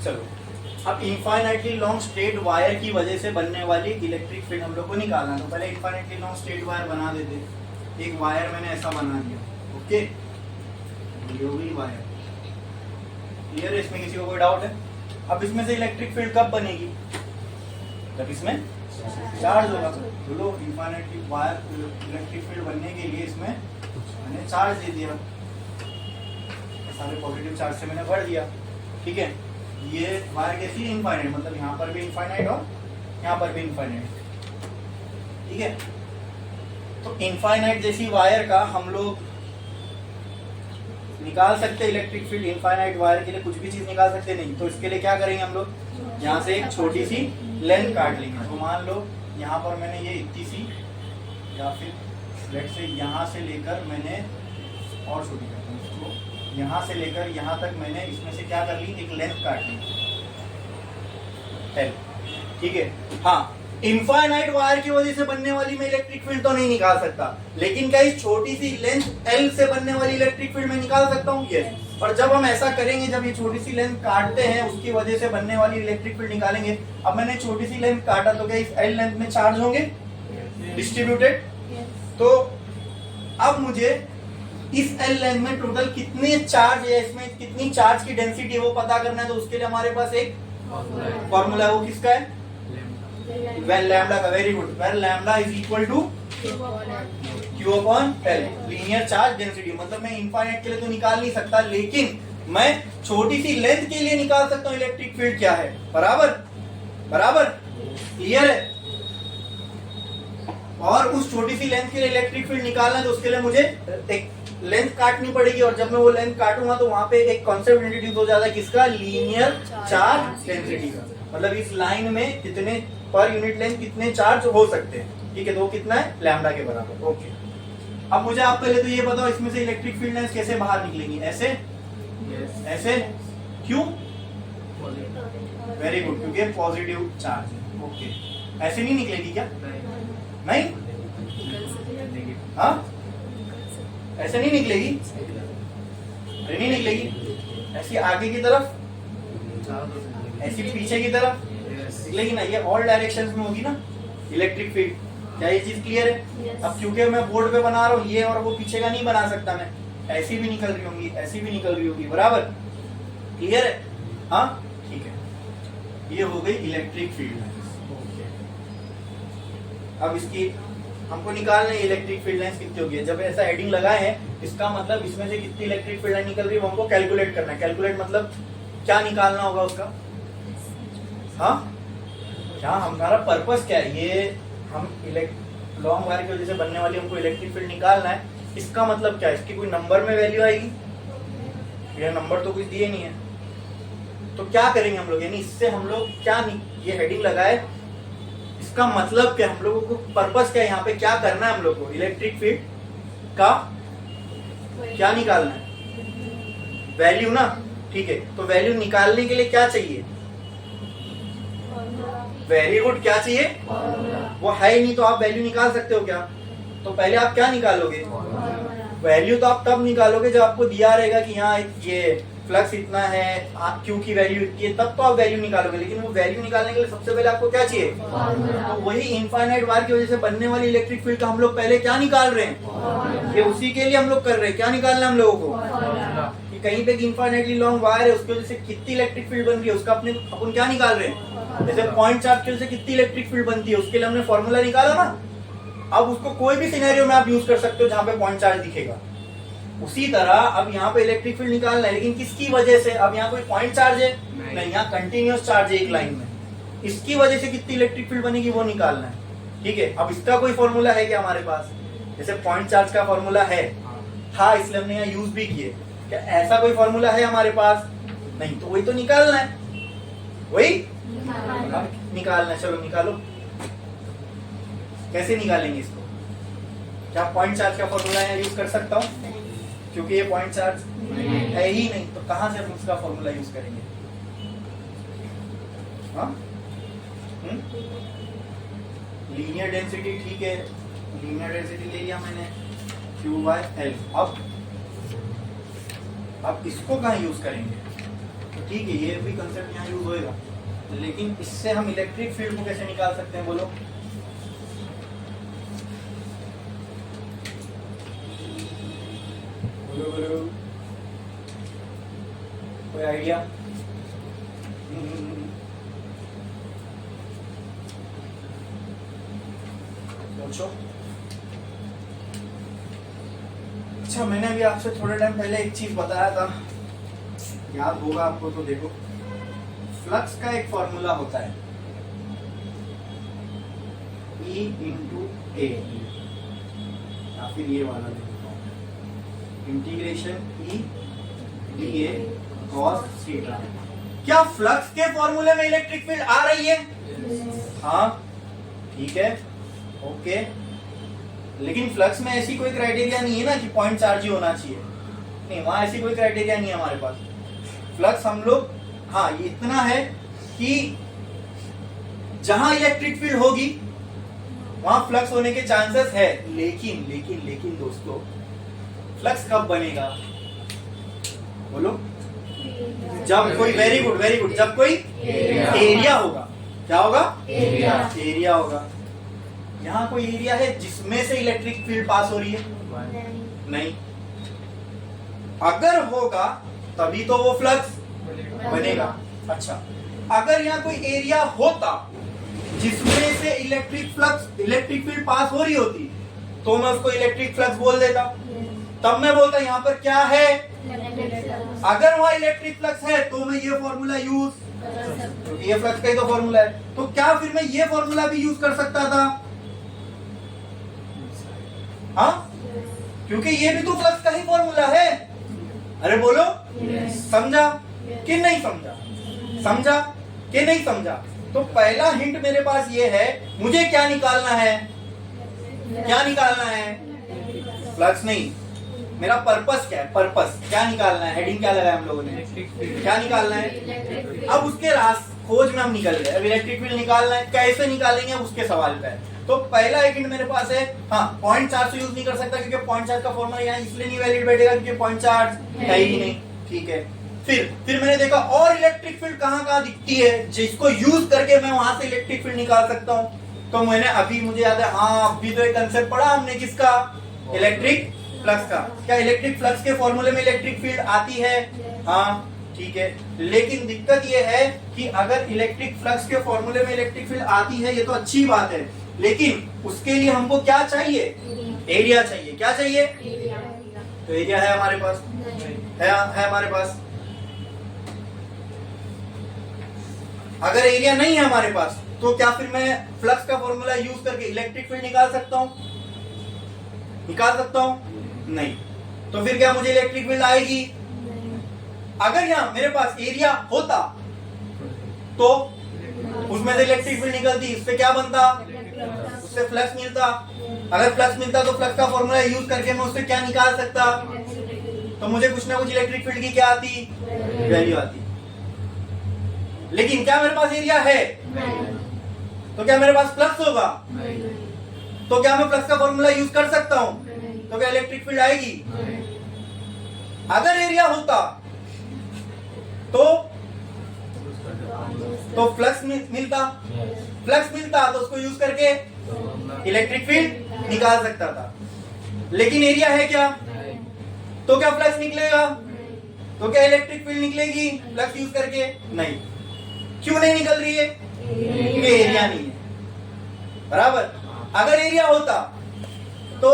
चलो, अब infinitely long straight wire की वजह से बनने वाली electric field हम लोग को निकालना। तो पहले इनफाइनाइटली लॉन्ग स्ट्रेट वायर बना देते। एक वायर मैंने ऐसा बना दिया, ओके, ये हो गई वायर, क्लियर है? इसमें किसी को कोई डाउट है? अब इसमें से इलेक्ट्रिक फील्ड कब बनेगी? जब इसमें चार्ज होगा। बोलो, इनफाइनाइटली वायर इलेक्ट्रिक फील्ड बनने के लिए इसमें मैंने चार्ज दे दिया, सारे पॉजिटिव चार्ज से मैंने भर दिया, ठीक है। ये वायर कैसी है? इनफाइनाइट, मतलब यहाँ पर भी इनफाइनाइट और यहाँ पर भी इनफाइनाइट, ठीक है। तो इनफाइनाइट जैसी वायर का हम लोग निकाल सकते हैं इलेक्ट्रिक फील्ड। इनफाइनाइट वायर के लिए कुछ भी चीज निकाल सकते नहीं। तो इसके लिए क्या करेंगे हम लोग? यहाँ से एक छोटी सी लेंथ काट लेंगे। तो मान लो यहाँ पर मैंने ये इतनी सी, या फिर लेट से यहाँ से लेकर मैंने, और छोटी करता हूँ इसको, यहाँ से लेकर यहाँ तक मैंने इसमें से क्या कर ली? एक लेंथ काट ली, ठीक है। हाँ, इनफाइनाइट वायर की वजह से बनने वाली मैं इलेक्ट्रिक फील्ड तो नहीं निकाल सकता, लेकिन क्या इस छोटी सी लेंथ एल से बनने वाली इलेक्ट्रिक फील्ड में निकाल सकता हूँ? यस। और जब हम ऐसा करेंगे, जब ये छोटी सी लेंथ काटते हैं उसकी वजह से बनने वाली इलेक्ट्रिक फील्ड निकालेंगे। अब मैंने छोटी सी लेंथ काटा तो क्या इस एल लेंथ में चार्ज होंगे डिस्ट्रीब्यूटेड? तो अब मुझे इस एल लेंथ में टोटल कितने चार्ज है, इसमें कितनी चार्ज की डेंसिटी है वो पता करना है। तो उसके लिए हमारे पास एक फॉर्मूला है, वो किसका है? लैम्डा का। Very good. Well lambda is equal to Q upon L, linear charge density. मतलब मैं इनफाइनाइट के लिए तो निकाल नहीं सकता, लेकिन मैं छोटी सी लेंथ के लिए निकाल सकता हूँ इलेक्ट्रिक फील्ड क्या है। बराबर बराबर, क्लियर है? और उस छोटी सी लेंथ के लिए इलेक्ट्रिक फील्ड निकालना है तो उसके लिए मुझे एक लेंथ काटनी पड़ेगी, और जब मैं वो लेंथ काटूंगा तो वहां पे एक कॉन्सेप्ट इंट्रोड्यूस हो जाता है, किसका? लीनियर चार्ज डेंसिटी का। मतलब इस लाइन में कितने पर यूनिट लेंथ कितने चार्ज हो सकते हैं, ठीक है। तो वो कितना है? लैम्डा के बराबर, ओके। अब मुझे आप पहले तो ये बताओ, इसमें से इलेक्ट्रिक फील्ड लाइंस कैसे बाहर निकलेंगी? ऐसे? ऐसे? क्यों? वेरी गुड, क्योंकि पॉजिटिव चार्ज है, ओके। ऐसे नहीं निकलेगी क्या? नहीं, हाँ, ऐसे नहीं निकलेगी, अरे नहीं निकलेगी। ऐसी आगे की तरफ, ऐसी पीछे की तरफ निकलेगी ना। ये ऑल डायरेक्शंस में होगी ना इलेक्ट्रिक फील्ड। क्या ये चीज क्लियर है? अब क्योंकि मैं बोर्ड पे बना रहा हूँ, ये और वो पीछे का नहीं बना सकता मैं, ऐसी भी निकल रही होंगी, ऐसी भी निकल रही होगी। बराबर, क्लियर है? हाँ, ठीक है। ये हो गई इलेक्ट्रिक फील्ड। अब इसकी हमको निकालना है इलेक्ट्रिक फील्ड लाइंस कितनी होगी। जब ऐसा हेडिंग लगाए हैं, इसका मतलब इसमें से कितनी इलेक्ट्रिक फील्ड लाइन निकल रही है वो हमको कैलकुलेट करना है। कैलकुलेट मतलब क्या निकालना होगा उसका? हाँ, क्या हमारा पर्पस क्या है? ये हम लॉन्ग वायर की वजह से बनने वाली हमको इलेक्ट्रिक फील्ड निकालना है। इसका मतलब क्या है? इसकी कोई नंबर में वैल्यू आएगी? ये नंबर तो कुछ दिए नहीं है, तो क्या करेंगे हम लोग? यानी इससे हम लोग क्या, ये हेडिंग लगाए, इसका मतलब क्या? हम लोगों को पर्पस क्या है यहाँ पे, क्या करना है हम लोग को? इलेक्ट्रिक फील्ड का क्या निकालना है? वैल्यू ना, ठीक है। तो वैल्यू निकालने के लिए क्या चाहिए? वेरी गुड, क्या चाहिए? वो है ही नहीं तो आप वैल्यू निकाल सकते हो क्या? तो पहले आप क्या निकालोगे? वैल्यू तो आप तब निकालोगे जब आपको दिया रहेगा कि यहाँ ये फ्लक्स इतना है, क्यू की वैल्यू इतनी है, तब तो आप वैल्यू निकालोगे। लेकिन वो वैल्यू निकालने के लिए सबसे पहले आपको क्या चाहिए? तो वही इनफाइनाइट वार की वजह से बनने वाली इलेक्ट्रिक फील्ड का हम लोग पहले क्या निकाल रहे हैं? ये उसी के लिए हम लोग कर रहे हैं। क्या निकालना है हम लोगों को? कि कहीं पे इनफाइनाइटली लॉन्ग वायर है, उसकी वजह से कितनी इलेक्ट्रिक फील्ड बन रही है, उसका अपन क्या निकाल रहे हैं? जैसे पॉइंट चार्ज की वजह से कितनी इलेक्ट्रिक फील्ड बनती है, उसके लिए हमने फॉर्मूला निकाला ना। अब उसको कोई भी सिनेरियो में आप यूज कर सकते हो जहां पे पॉइंट चार्ज दिखेगा। उसी तरह अब यहाँ पे इलेक्ट्रिक फील्ड निकालना है, लेकिन किसकी वजह से? अब यहाँ कोई पॉइंट चार्ज है? नहीं, यहाँ कंटिन्यूअस चार्ज है एक लाइन में। इसकी वजह से कितनी इलेक्ट्रिक फील्ड बनेगी वो निकालना है। ठीक है, अब इसका कोई फॉर्मूला है क्या हमारे पास? जैसे पॉइंट चार्ज का फॉर्मूला है, था इसलिए हमने यहाँ यूज भी किए। क्या ऐसा कोई फॉर्मूला है हमारे पास? नहीं, तो वही तो निकालना है, वही निकालना है। चलो निकालो, कैसे निकालेंगे इसको? क्या पॉइंट चार्ज का फॉर्मूला यहाँ यूज कर सकता हूँ? क्योंकि ये पॉइंट चार्ज है ही नहीं, तो कहां से हम उसका फॉर्मूला यूज करेंगे? हाँ, लीनियर डेंसिटी, ठीक है, लीनियर डेंसिटी ले लिया मैंने, Q/L। अब इसको कहाँ यूज करेंगे? तो ठीक है, ये भी कंसेप्ट यहाँ यूज होएगा, लेकिन इससे हम इलेक्ट्रिक फील्ड को कैसे निकाल सकते हैं बोलो? कोई आइडिया? सोचो। अच्छा, मैंने अभी आपसे थोड़े टाइम पहले एक चीज बताया था, याद होगा आपको तो। देखो, फ्लक्स का एक फॉर्मूला होता है E × A, या फिर ये वाला integration E dA cos theta. क्या फ्लक्स के फॉर्मूले में इलेक्ट्रिक फील्ड आ रही है? हाँ, ठीक है, ओके। लेकिन फ्लक्स में ऐसी कोई क्राइटेरिया नहीं है ना कि पॉइंट चार्ज ही होना चाहिए। नहीं, वहां ऐसी कोई क्राइटेरिया नहीं है हमारे पास। फ्लक्स हम लोग, हाँ, ये इतना है कि जहां इलेक्ट्रिक फील्ड होगी वहां फ्लक्स होने के चांसेस है। लेकिन लेकिन लेकिन दोस्तों, फ्लक्स कब बनेगा बोलो? जब कोई, वेरी गुड वेरी गुड, जब कोई एरिया होगा। क्या होगा? एरिया होगा। यहाँ कोई एरिया है जिसमें से इलेक्ट्रिक फील्ड पास हो रही है? नहीं। अगर होगा तभी तो वो फ्लक्स बनेगा। अच्छा, अगर यहाँ कोई एरिया होता जिसमें से इलेक्ट्रिक फील्ड पास हो रही होती, तो मैं उसको इलेक्ट्रिक फ्लक्स बोल देता। तब मैं बोलता यहाँ पर क्या है? अगर वहां इलेक्ट्रिक फ्लक्स है तो मैं ये फॉर्मूला यूज, क्योंकि ये फ्लक्स का ही तो फॉर्मूला है, तो क्या फिर मैं ये फॉर्मूला भी यूज कर सकता था? हाँ, क्योंकि ये भी तो फ्लक्स का ही फॉर्मूला है। अरे बोलो, समझा कि नहीं समझा? समझा कि नहीं समझा? तो पहला हिंट मेरे पास ये है, मुझे क्या निकालना है? क्या निकालना है? फ्लक्स नहीं, मेरा पर्पस क्या है? पर्पस क्या निकालना है? हेडिंग क्या लगाया हम लोगों ने? क्या निकालना है? अब उसके खोज में हम निकल गए। अब इलेक्ट्रिक फील्ड निकालना है, कैसे निकालेंगे उसके सवाल पे है। तो पहला एक हिंट मेरे पास है, हाँ, पॉइंट चार्ज से यूज नहीं कर सकता क्योंकि पॉइंट चार्ज का फॉर्मूला यहाँ इसलिए नहीं वैलिड बैठेगा क्योंकि पॉइंट चार्ज है ही नहीं। ठीक है, फिर मैंने देखा और इलेक्ट्रिक फील्ड कहाँ दिखती है जिसको यूज करके मैं वहां से इलेक्ट्रिक फील्ड निकाल सकता हूँ। तो मैंने अभी, मुझे याद है, हाँ, अभी तो एक कंसेप्ट पढ़ा हमने, किसका? इलेक्ट्रिक फ्लक्स का। क्या इलेक्ट्रिक फ्लक्स के फॉर्मूले में इलेक्ट्रिक फील्ड आती है? हाँ, ठीक है। लेकिन दिक्कत ये है कि अगर इलेक्ट्रिक फ्लक्स के फॉर्मूले में इलेक्ट्रिक फील्ड आती है, ये तो अच्छी बात है, लेकिन उसके लिए हमको क्या चाहिए? एरिया चाहिए। क्या चाहिए? तो एरिया है हमारे पास? है हमारे पास। अगर एरिया नहीं है हमारे पास, तो क्या फिर मैं फ्लक्स का फॉर्मूला यूज करके इलेक्ट्रिक फील्ड निकाल सकता हूं? निकाल सकता हूं? नहीं। तो फिर क्या मुझे इलेक्ट्रिक फील्ड आएगी? अगर यहाँ मेरे पास एरिया होता तो उसमें से इलेक्ट्रिक फील्ड निकलती, इससे क्या बनता? उससे फ्लक्स मिलता। अगर फ्लक्स मिलता तो फ्लक्स का फॉर्मूला यूज करके मैं उससे क्या निकाल सकता? तो मुझे कुछ ना कुछ इलेक्ट्रिक फील्ड की क्या आती? वैल्यू आती। लेकिन क्या मेरे पास एरिया है? तो क्या मेरे पास फ्लक्स होगा? तो क्या मैं फ्लक्स का फॉर्मूला यूज कर सकता हूं? तो क्या इलेक्ट्रिक फील्ड आएगी? अगर एरिया होता तो फ्लक्स मिलता, फ्लक्स मिलता तो उसको यूज करके इलेक्ट्रिक फील्ड निकाल सकता था। लेकिन एरिया है क्या, तो क्या फ्लक्स निकलेगा, तो क्या इलेक्ट्रिक फील्ड निकलेगी फ्लक्स यूज करके? नहीं। क्यों नहीं निकल रही है? क्योंकि एरिया नहीं है। बराबर। अगर एरिया होता तो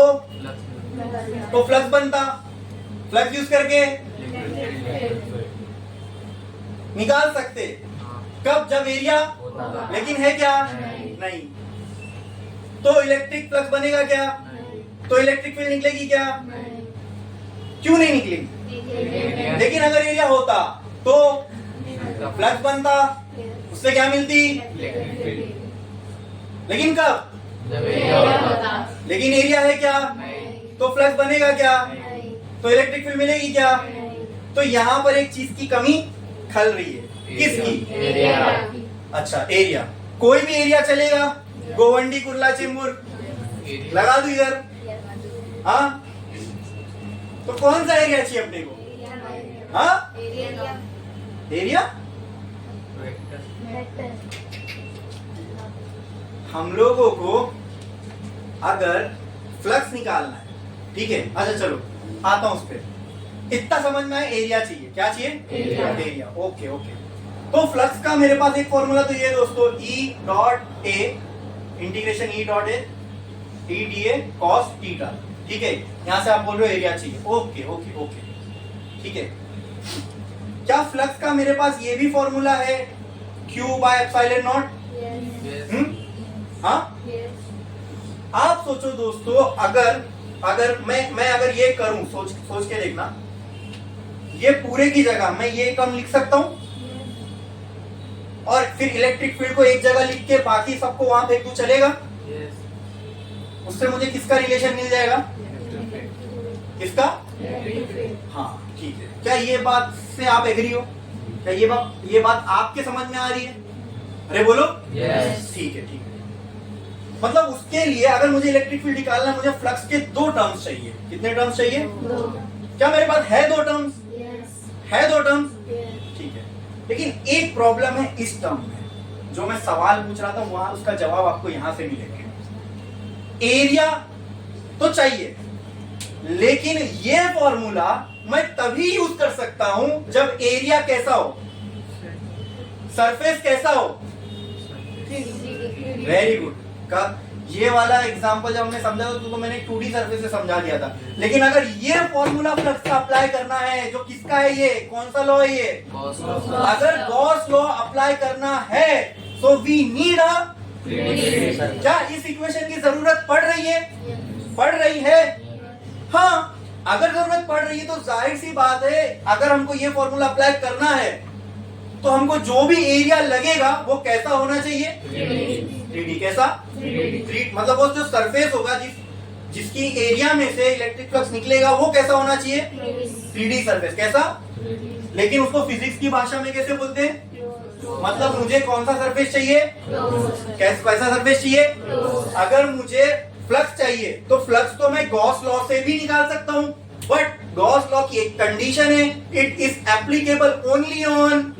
फ्लक्स बनता, फ्लक्स यूज करके निकाल सकते। कब? जब एरिया, लेकिन है क्या? नहीं। तो इलेक्ट्रिक फ्लक्स बनेगा क्या? तो इलेक्ट्रिक फील्ड निकलेगी क्या? क्यों नहीं निकलेगी? लेकिन अगर एरिया होता तो फ्लक्स बनता, उससे क्या मिलती? लेकिन कब? लेकिन एरिया है क्या? तो फ्लक्स बनेगा क्या? तो इलेक्ट्रिक फील्ड मिलेगी क्या? तो यहां पर एक चीज की कमी खल रही है। किसकी? एरिया। अच्छा, एरिया। कोई भी एरिया चलेगा? गोवंडी, कुर्ला, चेंबूर लगा दू इधर। हाँ, तो कौन सा एरिया चाहिए अपने को? हाँ, एरिया। हम लोगों को अगर फ्लक्स निकालना है, ठीक है, अच्छा चलो आता हूं उस पर। इतना समझ में आया, एरिया चाहिए। क्या चाहिए? एरिया। Okay okay. तो फ्लक्स का मेरे पास एक फॉर्मूला तो ये दोस्तों, E dot a integration E dot A T D A cos theta. ठीक है, यहां से आप बोल रहे हो एरिया चाहिए। ओके ओके ओके, ठीक है। क्या फ्लक्स का मेरे पास ये भी फॉर्मूला है, Q बाय एप्सिलॉन नॉट? हाँ, आप सोचो दोस्तों, अगर मैं अगर ये करूं, सोच के देखना, ये पूरे की जगह मैं ये टर्म लिख सकता हूं और फिर इलेक्ट्रिक फील्ड को एक जगह लिख के बाकी सबको वहां फेंक दूं, चलेगा? उससे मुझे किसका रिलेशन मिल जाएगा? किसका? हाँ, ठीक है। क्या ये बात से आप एग्री हो? क्या ये बात आपके समझ में आ रही है? अरे बोलो। ठीक है, ठीक है। मतलब उसके लिए अगर मुझे इलेक्ट्रिक फील्ड निकालना है, मुझे फ्लक्स के दो टर्म्स चाहिए। कितने टर्म्स चाहिए? क्या मेरे पास है दो टर्म्स? है दो टर्म्स, ठीक है। लेकिन एक प्रॉब्लम है इस टर्म में, जो मैं सवाल पूछ रहा था वहां उसका जवाब आपको यहां से मिलेगा। एरिया तो चाहिए, लेकिन ये फॉर्मूला मैं तभी यूज कर सकता हूं जब एरिया कैसा हो, सरफेस कैसा हो। Very good. का ये वाला एग्जांपल जब हमने समझा था तो मैंने 2D सरफेस से समझा दिया था। लेकिन अगर ये फॉर्मूला फ्लक्स का अप्लाई करना है, जो किसका है, ये कौन सा लॉ है ये? अगर गॉस लॉ अप्लाई करना है सो वी नीड अ, क्या इस इक्वेशन की जरूरत पड़ रही है? पड़ रही है। हाँ, अगर जरूरत पड़ रही है तो जाहिर सी बात है, अगर हमको ये फॉर्मूला अप्लाई करना है तो हमको जो भी एरिया लगेगा वो कैसा होना चाहिए? 3D। कैसा? 3D। मतलब वो जो सरफेस होगा जिसकी एरिया में से इलेक्ट्रिक फ्लक्स निकलेगा वो कैसा होना चाहिए? 3D surface. कैसा? लेकिन उसको फिजिक्स की भाषा में कैसे बोलते हैं? मतलब मुझे कौन सा सरफेस चाहिए? कैसा सरफेस चाहिए? अगर मुझे फ्लक्स चाहिए तो फ्लक्स तो मैं गॉस लॉ से भी निकाल सकता हूं, बट गॉस लॉ की एक कंडीशन है, it is applicable only on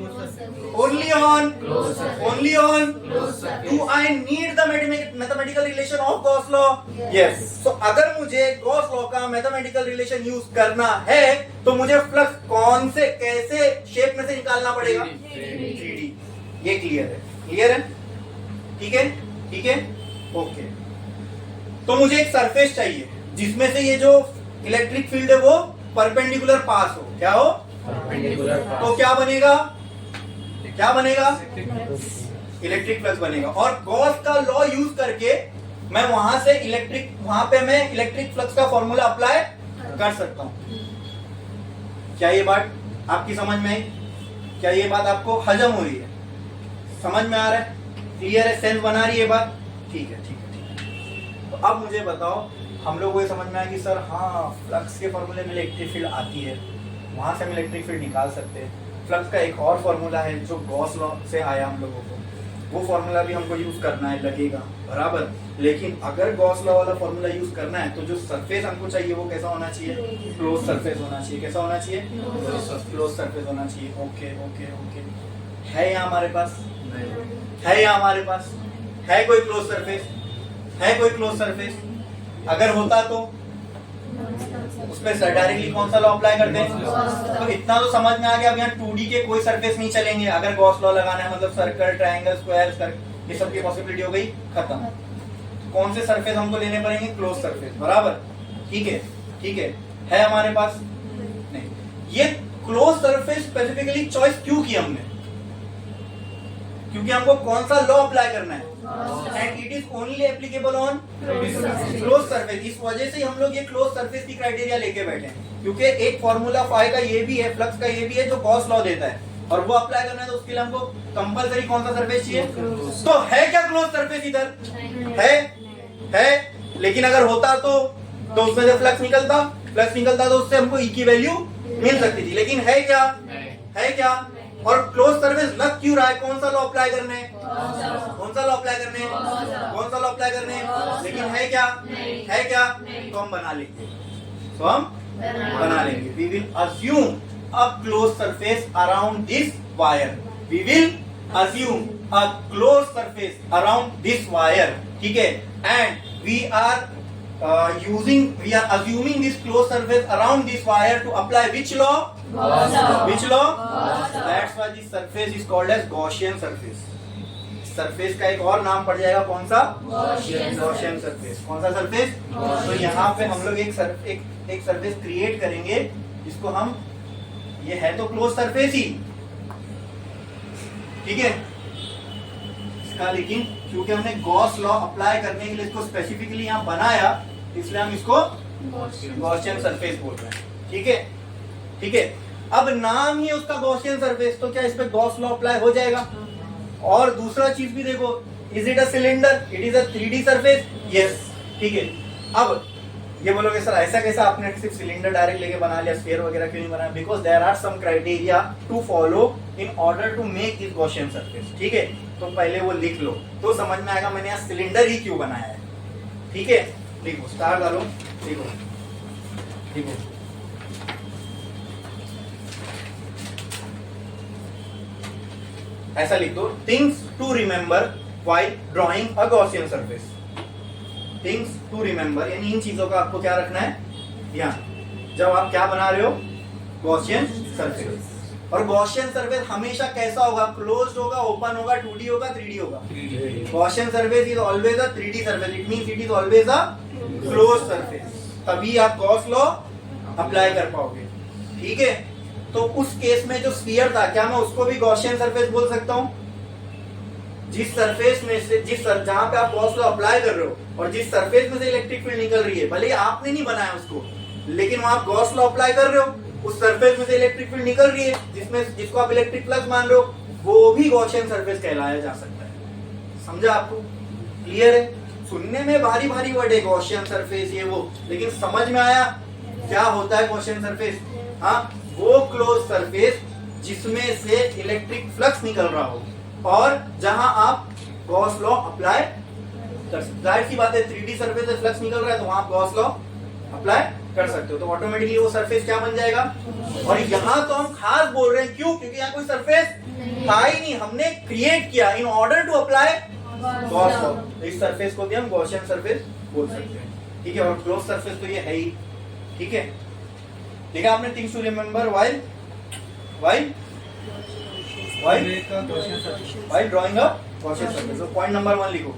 do I need the mathematical relation of Gauss law? Yes. So अगर मुझे Gauss law का mathematical relation यूज करना है तो मुझे फ्लक्स कौन से कैसे शेप में से निकालना पड़ेगा? 3D। ये क्लियर है? क्लियर है? ठीक है, ठीक है, ओके। तो मुझे एक सरफेस चाहिए जिसमें से ये जो इलेक्ट्रिक फील्ड है वो परपेंडिकुलर पास हो। क्या हो? परपेंडिकुलर पास। तो क्या बनेगा? क्या बनेगा? इलेक्ट्रिक फ्लक्स बनेगा। और गॉस का लॉ यूज करके मैं वहां पे मैं इलेक्ट्रिक फ्लक्स का फॉर्मूला अप्लाई कर सकता हूं। क्या ये बात आपकी समझ में आई? क्या ये बात आपको हजम हो रही है? समझ में आ रहा है? क्लियर है? सेंस बना रही है बात? ठीक है, ठीक है, ठीक है। तो अब मुझे बताओ, हम लोग को ये समझ में आया कि सर हाँ, फ्लक्स के फॉर्मूले में इलेक्ट्रिक फील्ड आती है, वहां से हम इलेक्ट्रिक फील्ड निकाल सकते हैं। फ्लक्स का एक और फॉर्मूला है जो गॉस लॉ से आया हम लोगों को, वो फॉर्मूला भी हमको यूज करना है, लगेगा बराबर। लेकिन अगर गॉस लॉ वाला फॉर्मूला यूज करना है तो जो सरफेस हमको चाहिए वो कैसा होना चाहिए, क्लोज सरफेस होना चाहिए। कैसा होना चाहिए, क्लोज सरफेस होना चाहिए। ओके ओके ओके, है यहाँ हमारे पास, है यहाँ हमारे पास, है कोई क्लोज सरफेस, है कोई क्लोज सरफेस? अगर होता तो उस पर डायरेक्टली कौन सा लॉ अप्लाई करते हैं? तो इतना तो समझ में आ गया। अब यहाँ 2D के कोई सरफेस नहीं चलेंगे अगर गॉस लॉ लगाना है, मतलब सर्कल, ट्रायंगल, स्क्वायर, ये सब की पॉसिबिलिटी हो गई खत्म। कौन से सरफेस हमको लेने पड़ेंगे? क्लोज सरफेस, बराबर। ठीक है, ठीक है हमारे पास नहीं। ये क्लोज सरफेस स्पेसिफिकली चॉइस क्यों की हमने? क्योंकि हमको कौन सा लॉ अप्लाई करना है, and it is only applicable on close surface. इस वजह से हम लोग ये क्लोज सरफेस की क्राइटेरिया लेके बैठे हैं, क्योंकि एक फॉर्मूला फाई का ये भी है, फ्लक्स का ये भी है, जो गॉस लॉ देता है, और वो अप्लाई करना है तो उसके लिए हमको कंपलसरी कौन सा सरफेस चाहिए? तो है क्या क्लोज सरफेस इधर? है, लेकिन अगर होता तो उसमें से फ्लक्स निकलता तो उससे हमको ई की वैल्यू मिल सकती थी। लेकिन है क्या? है क्या? और क्लोज सरफेस लग क्यों रहा है? कौन सा लॉ अप्लाई करने? कौन सा लॉ अप्लाई करने? कौन सा लॉ अप्लाई करने? लेकिन है क्या? है क्या? तो हम बना लेंगे, तो हम बना लेंगे। We will assume a close surface around this wire. We will assume a close surface around this wire, ठीक है। And we are we are assuming this closed surface around this wire to apply which law? Which law? That's why this surface is called as Gaussian surface. Surface का एक और नाम पड़ जाएगा, कौन सा? Gaussian surface. कौन सा सरफेस? तो यहाँ पे हम लोग एक सरफेस क्रिएट करेंगे जिसको हम, ये है तो क्लोज सरफेस ही, ठीक है इसका, लेकिन क्योंकि हमने गॉस लॉ अप्लाई करने के लिए इसको स्पेसिफिकली यहाँ बनाया, इसलिए हम इसको गॉसियन सरफेस बोल रहे हैं, ठीक है। ठीक है, अब नाम ही उसका गॉसियन सरफेस, तो क्या इस पे गॉस लॉ अप्लाई हो जाएगा? और दूसरा चीज भी देखो, is it a cylinder? It is a 3D surface, yes, ठीक है। अब ये बोलोगे सर ऐसा कैसा आपने सिर्फ सिलेंडर डायरेक्ट लेके बना लिया, स्फीयर वगैरह क्यों नहीं बनाया? Because there are some criteria to follow in order to make this Gaussian surface, ठीक है। तो पहले वो लिख लो तो समझ में आएगा मैंने यहाँ सिलेंडर ही क्यों बनाया है, ठीक है। लिखो, स्टार डालो, लिखो लिखो। ऐसा लिख दो, things to remember while drawing a Gaussian surface. Things to remember, यानी इन चीजों का आपको क्या रखना है ध्यान, जब आप क्या बना रहे हो, गॉसियन सरफेस। और गॉसियन सरफेस हमेशा कैसा होगा? क्लोज्ड होगा, ओपन होगा, 2D होगा, 3D होगा? Gaussian surface is always a 3D surface, it means it is always a closed surface, तभी आप गॉस लॉ अप्लाई कर पाओगे, ठीक है। तो उस केस में जो स्फीयर था, क्या मैं उसको भी गॉसियन सरफेस बोल सकता हूं? जिस सरफेस में से, जहां पे आप गॉस लॉ अप्लाई कर रहे हो और जिस सरफेस में से इलेक्ट्रिक फील्ड निकल रही है, भले आपने नहीं बनाया उसको, लेकिन वहां आप गॉस लॉ अप्लाई कर रहे हो, उस सरफेस में से इलेक्ट्रिक फील्ड निकल रही है, जिसको आप इलेक्ट्रिक फ्लक्स मान रहे हो, वो भी गॉसियन सरफेस कहलाया जा सकता है। समझा आपको? क्लियर है? सुनने में भारी भारी वर्ड है गॉसियन सरफेस ये वो, लेकिन समझ में आया क्या होता है गॉसियन सरफेस? हाँ, वो क्लोज सरफेस जिसमें से इलेक्ट्रिक फ्लक्स निकल रहा हो और जहां आप गॉस लॉ अप्लाई कर सकते। जाहिर सी बात है, 3D सरफेस से फ्लक्स निकल रहा है तो वहां आप गॉस लॉ अप्लाई कर सकते हो, तो ऑटोमेटिकली वो सरफेस क्या बन जाएगा। और यहाँ तो हम खास बोल रहे हैं, क्यों? क्योंकि यहाँ कोई सरफेस था ही नहीं, हमने क्रिएट किया in order to apply Gauss law. इस सरफेस को भी हम गॉसियन सरफेस बोल सकते हैं, ठीक है। और क्लोज सरफेस तो ये है ही, ठीक है। देखा आपने, things to remember while drawing a Gaussian surface. तो पॉइंट नंबर 1 लिखो,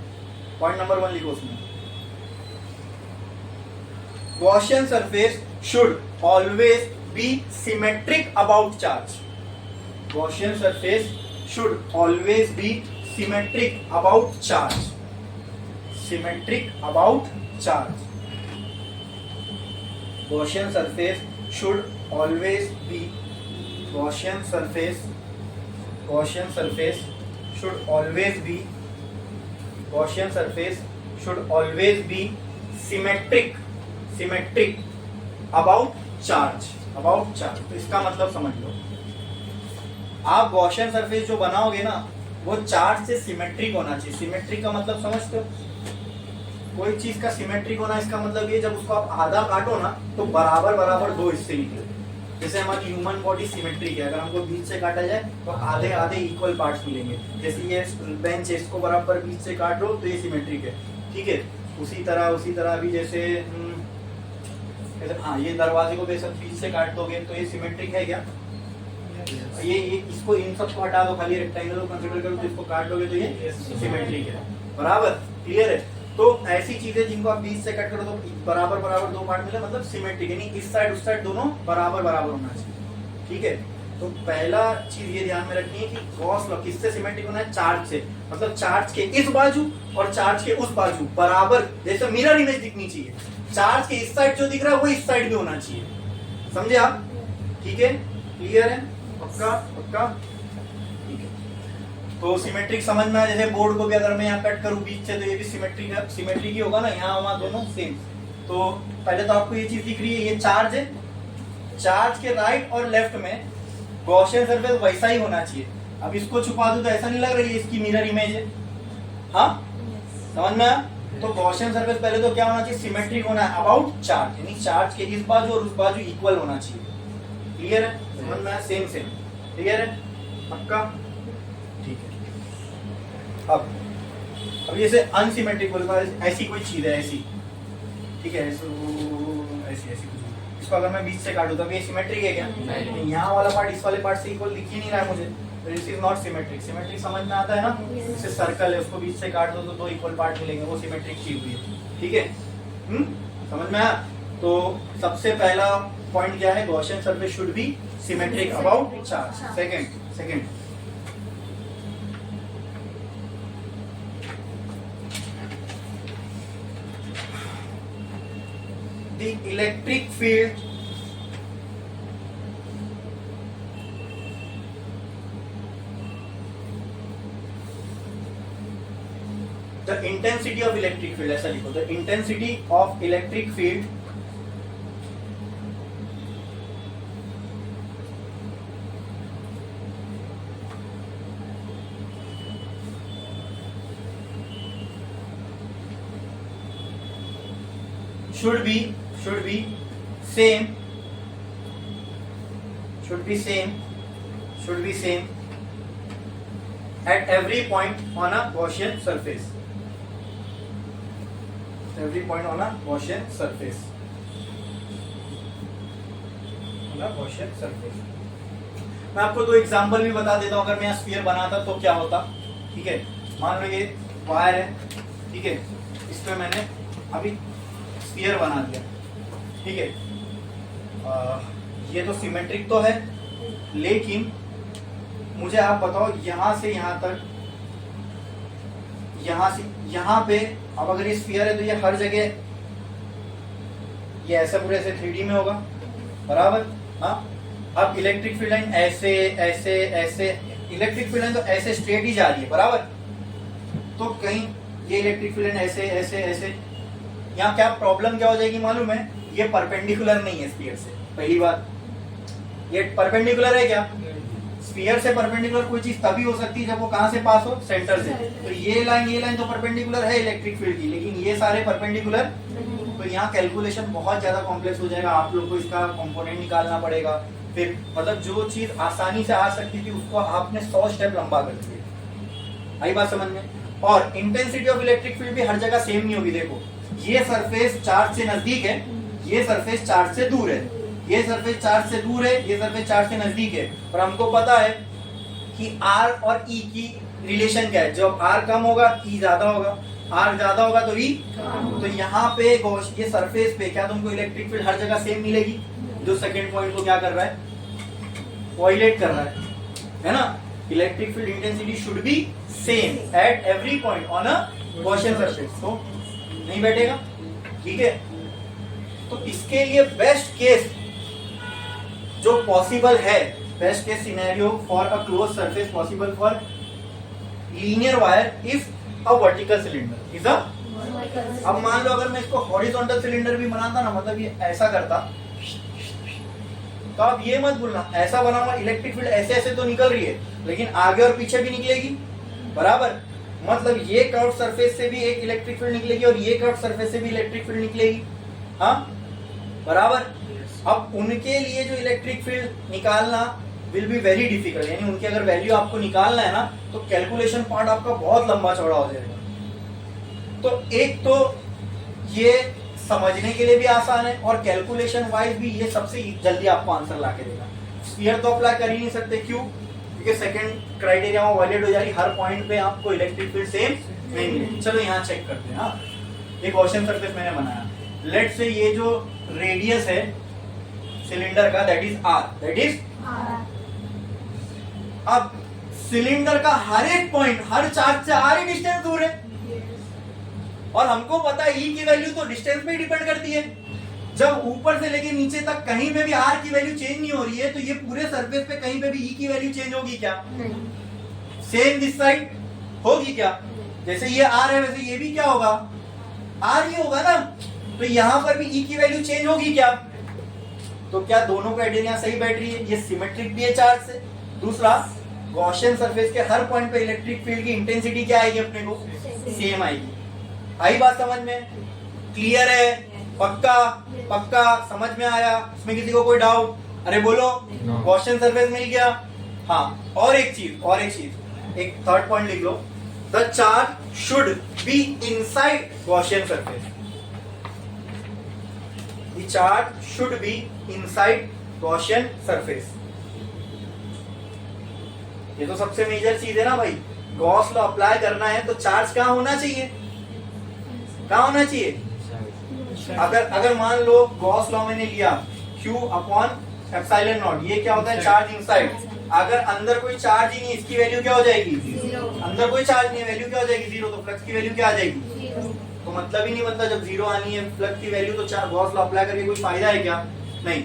पॉइंट नंबर 1 लिखो उसमें, Gaussian surface should always be symmetric about charge. Gaussian surface should always be symmetric about charge. Symmetric about charge. Gaussian surface should always be, Gaussian surface should always be, Gaussian surface should always be symmetric about charge. तो इसका मतलब समझ लो, आप Gaussian surface जो बनाओगे ना, वो charge से सिमेट्रिक होना चाहिए। सिमेट्रिक का मतलब समझते हो? कोई चीज का सिमेट्रिक होना, इसका मतलब ये जब उसको आप आधा काटो ना तो बराबर बराबर दो हिस्से निकले। जैसे हमारी ह्यूमन बॉडी सिमेट्रिक है, अगर हमको बीच से काटा जाए तो आधे आधे इक्वल पार्ट्स मिलेंगे। जैसे ये बेंच है, इसको बराबर बीच से काट लो तो ये सिमेट्रिक है, ठीक है। उसी तरह अभी जैसे हाँ, ये दरवाजे को बेशक बीच से काट दोगे तो ये सिमेट्रिक है क्या? ये इसको इन सबको हटा दो, खाली रेक्टेंगल को कंसीडर करो तो इसको काट दोगे तो ये सिमेट्रिक है। बराबर क्लियर है? तो ऐसी चीजें जिनको आप बीच से कट करो तो बराबर बराबर दो पार्ट मिले, मतलब सिमेट्रिक, यानी इस साइड उस साइड दोनों बराबर बराबर होना चाहिए, ठीक है। तो पहला चीज ये ध्यान में रखनी है कि गॉस लॉ किससे सिमेट्रिक होना है? चार्ज से। मतलब चार्ज के इस बाजू और चार्ज के उस बाजू बराबर, जैसे मिरर इमेज दिखनी चाहिए। चार्ज के इस साइड जो दिख रहा है वो इस साइड भी होना चाहिए। समझे आप? ठीक है, क्लियर है? पक्का पक्का, ठीक है। तो सिमेट्रिक समझ में आया। जैसे बोर्ड को भी अगर मैं यहाँ कट करूँ बीच से तो ये भी सिमेट्रिक ही होगा ना, यहाँ वहां दोनों सेम। तो पहले तो आपको ये चीज दिख रही है, ये चार्ज है, चार्ज के राइट और लेफ्ट में गॉसियन सरफेस वैसा ही होना चाहिए। अब इसको छुपा दूं तो ऐसा नहीं लग रही है इसकी मिरर इमेज है? हाँ, समझ में आया? तो गॉसियन सरफेस पहले तो क्या होना चाहिए? सिमेट्रिक होना है अबाउट चार्ज, यानी चार्ज के इस बाजू और उस बाजू इक्वल होना चाहिए। क्लियर है? समझ में आया? सेम सेम, क्लियर है? पक्का, ठीक है। अब जैसे अनसिमेट्रिक बोले, ऐसी कोई चीज है, ऐसी, ठीक है, ऐसी ऐसी कुछ, इसको अगर मैं बीच से काटूं तो ये सिमेट्रिक है क्या? नहीं। यहाँ वाला पार्ट इस वाले पार्ट से इक्वल दिख ही नहीं रहा है मुझे, तो this is not symmetric. Symmetric समझ में आता है ना? जैसे सर्कल है, उसको बीच से काट दो तो दो इक्वल पार्ट मिलेंगे, वो सिमेट्रिक चीज हुई है, ठीक है। समझ में आया? तो सबसे पहला पॉइंट क्या है? Gaussian surface should be symmetric about charge. Second the electric field the intensity of electric field, ऐसा लिखो, the intensity of electric field should be same at every point on a Gaussian surface. Every point on a Gaussian surface. मैं आपको दो example भी बता देता हूं। अगर मैं स्फीयर बनाता तो क्या होता, ठीक है। मान लो ये वायर है, ठीक है, इस पे मैंने अभी स्फीयर बना दिया, ठीक है। ये तो सिमेट्रिक तो है, लेकिन मुझे आप बताओ यहाँ से यहाँ तक, यहाँ से यहाँ पे, अब अगर ये स्फीयर है तो ये हर जगह ये ऐसा पूरे ऐसे 3D में होगा, बराबर। हाँ, अब इलेक्ट्रिक फील्ड लाइन ऐसे ऐसे ऐसे, इलेक्ट्रिक फील्ड लाइन तो ऐसे स्ट्रेट ही जा रही है, बराबर। तो कहीं ये इलेक्ट्रिक फील्ड लाइन ऐसे ऐसे ऐसे, यहाँ क्या प्रॉब्लम क्या हो जाएगी मालूम है? ये परपेंडिकुलर नहीं है स्फीयर से, पहली बात। ये परपेंडिकुलर है क्या? स्फीयर से परपेंडिकुलर कोई चीज तभी हो सकती है जब वो कहां से पास हो? सेंटर से। तो ये लाइन तो परपेंडिकुलर है इलेक्ट्रिक फील्ड की, लेकिन ये सारे परपेंडिकुलर। तो यहाँ कैलकुलेशन बहुत ज्यादा कॉम्प्लेक्स हो जाएगा, आप लोग को इसका कंपोनेंट निकालना पड़ेगा। फिर मतलब जो चीज आसानी से आ सकती थी उसको आपने 100 स्टेप लंबा कर दिया। आई बात समझ में? और इंटेंसिटी ऑफ इलेक्ट्रिक फील्ड भी हर जगह सेम नहीं होगी। देखो, ये सरफेस चार्ज से नजदीक है, ये सरफेस चार्ज से दूर है, ये सरफेस चार्ज से दूर है, ये सरफेस चार्ज से नजदीक है। और हमको पता है कि R और E की रिलेशन क्या है। जब R कम होगा E ज्यादा होगा, R ज्यादा होगा तो E। तो यहाँ पे ये सरफेस पे क्या तुमको इलेक्ट्रिक फील्ड हर जगह सेम मिलेगी? जो सेकंड पॉइंट को क्या कर रहा है? वायलेट कर रहा है ना? Electric field intensity should be same at every point on a Gaussian surface. तो नहीं बैठेगा, ठीक है। तो इसके लिए बेस्ट केस जो पॉसिबल है, best case scenario for a close surface possible for linear wire is a vertical cylinder is a. अब मान लो अगर मैं इसको हॉरिजॉन्टल सिलेंडर भी बनाता ना, मतलब ये ऐसा करता, तो आप ये मत भूलना ऐसा बना हुआ इलेक्ट्रिक फील्ड ऐसे ऐसे तो निकल रही है, लेकिन आगे और पीछे भी निकलेगी। बराबर, मतलब ये कर्व सरफेस से भी एक इलेक्ट्रिक फील्ड निकलेगी और ये कर्व सरफेस से भी इलेक्ट्रिक फील्ड निकलेगी, हाँ बराबर। अब उनके लिए जो इलेक्ट्रिक फील्ड निकालना विल बी वेरी डिफिकल्ट, यानी उनकी अगर वैल्यू आपको निकालना है ना तो कैलकुलेशन पार्ट आपका बहुत लंबा चौड़ा हो जाएगा। तो एक तो ये समझने के लिए भी आसान है और कैलकुलेशन वाइज भी ये सबसे जल्दी आपको आंसर ला के देगा। स्फीयर तो अप्लाई कर ही नहीं सकते, क्यों? क्योंकि सेकंड क्राइटेरिया में वैलिड हो जाएगी, हर पॉइंट पे आपको इलेक्ट्रिक फील्ड सेम नहीं मिलेगी। चलो यहाँ चेक करते हैं। हाँ, एक गॉसियन सरफेस मैंने बनाया, लेट से ये जो रेडियस है सिलेंडर का that is R, that is अब सिलेंडर का हर एक पॉइंट हर चार्ज से आर ही डिस्टेंस दूर है और हमको पता है ई की वैल्यू तो डिस्टेंस पे ही डिपेंड करती है। जब ऊपर से लेके नीचे तक कहीं पे भी आर की वैल्यू चेंज नहीं हो रही है तो ये पूरे सरफेस पे कहीं पे भी ई की वैल्यू चेंज होगी क्या? सेम दिस साइड होगी क्या? जैसे ये आर है वैसे ये भी क्या होगा? आर ही होगा ना। तो यहाँ पर भी ई की वैल्यू चेंज होगी क्या? तो क्या दोनों क्राइटेरिया सही बैठ रही है? ये सिमेट्रिक भी है चार्ज से। दूसरा, गॉसियन सरफेस के हर पॉइंट पे इलेक्ट्रिक फील्ड की इंटेंसिटी क्या आएगी अपने को? सेम आएगी। आई बात समझ में? क्लियर है? पक्का? पक्का समझ में आया? इसमें किसी को कोई डाउट? अरे बोलो, गॉसियन सरफेस मिल गया। हाँ, और एक चीज, एक थर्ड पॉइंट लिख लो, the charge should be inside Gaussian surface. The charge should be inside Gaussian surface. ये तो सबसे मेजर चीज है ना भाई। गॉस लॉ अप्लाई करना है तो चार्ज कहाँ होना चाहिए? कहाँ होना चाहिए? अगर मान लो गॉस लॉ मैंने लिया Q अपॉन एप्सिलॉन नॉट, ये क्या होता है? Charge inside. अगर अंदर कोई चार्ज ही नहीं, इसकी वैल्यू क्या हो जाएगी? अंदर कोई चार्ज नहीं है, वैल्यू क्या हो जाएगी? जीरो। तो फ्लक्स की वैल्यू क्या आ जाएगी? तो मतलब ही नहीं बनता जब जीरो आनी है फ्लक्स की वैल्यू, तो गॉस लॉ अप्लाई करके कोई फायदा है क्या? नहीं।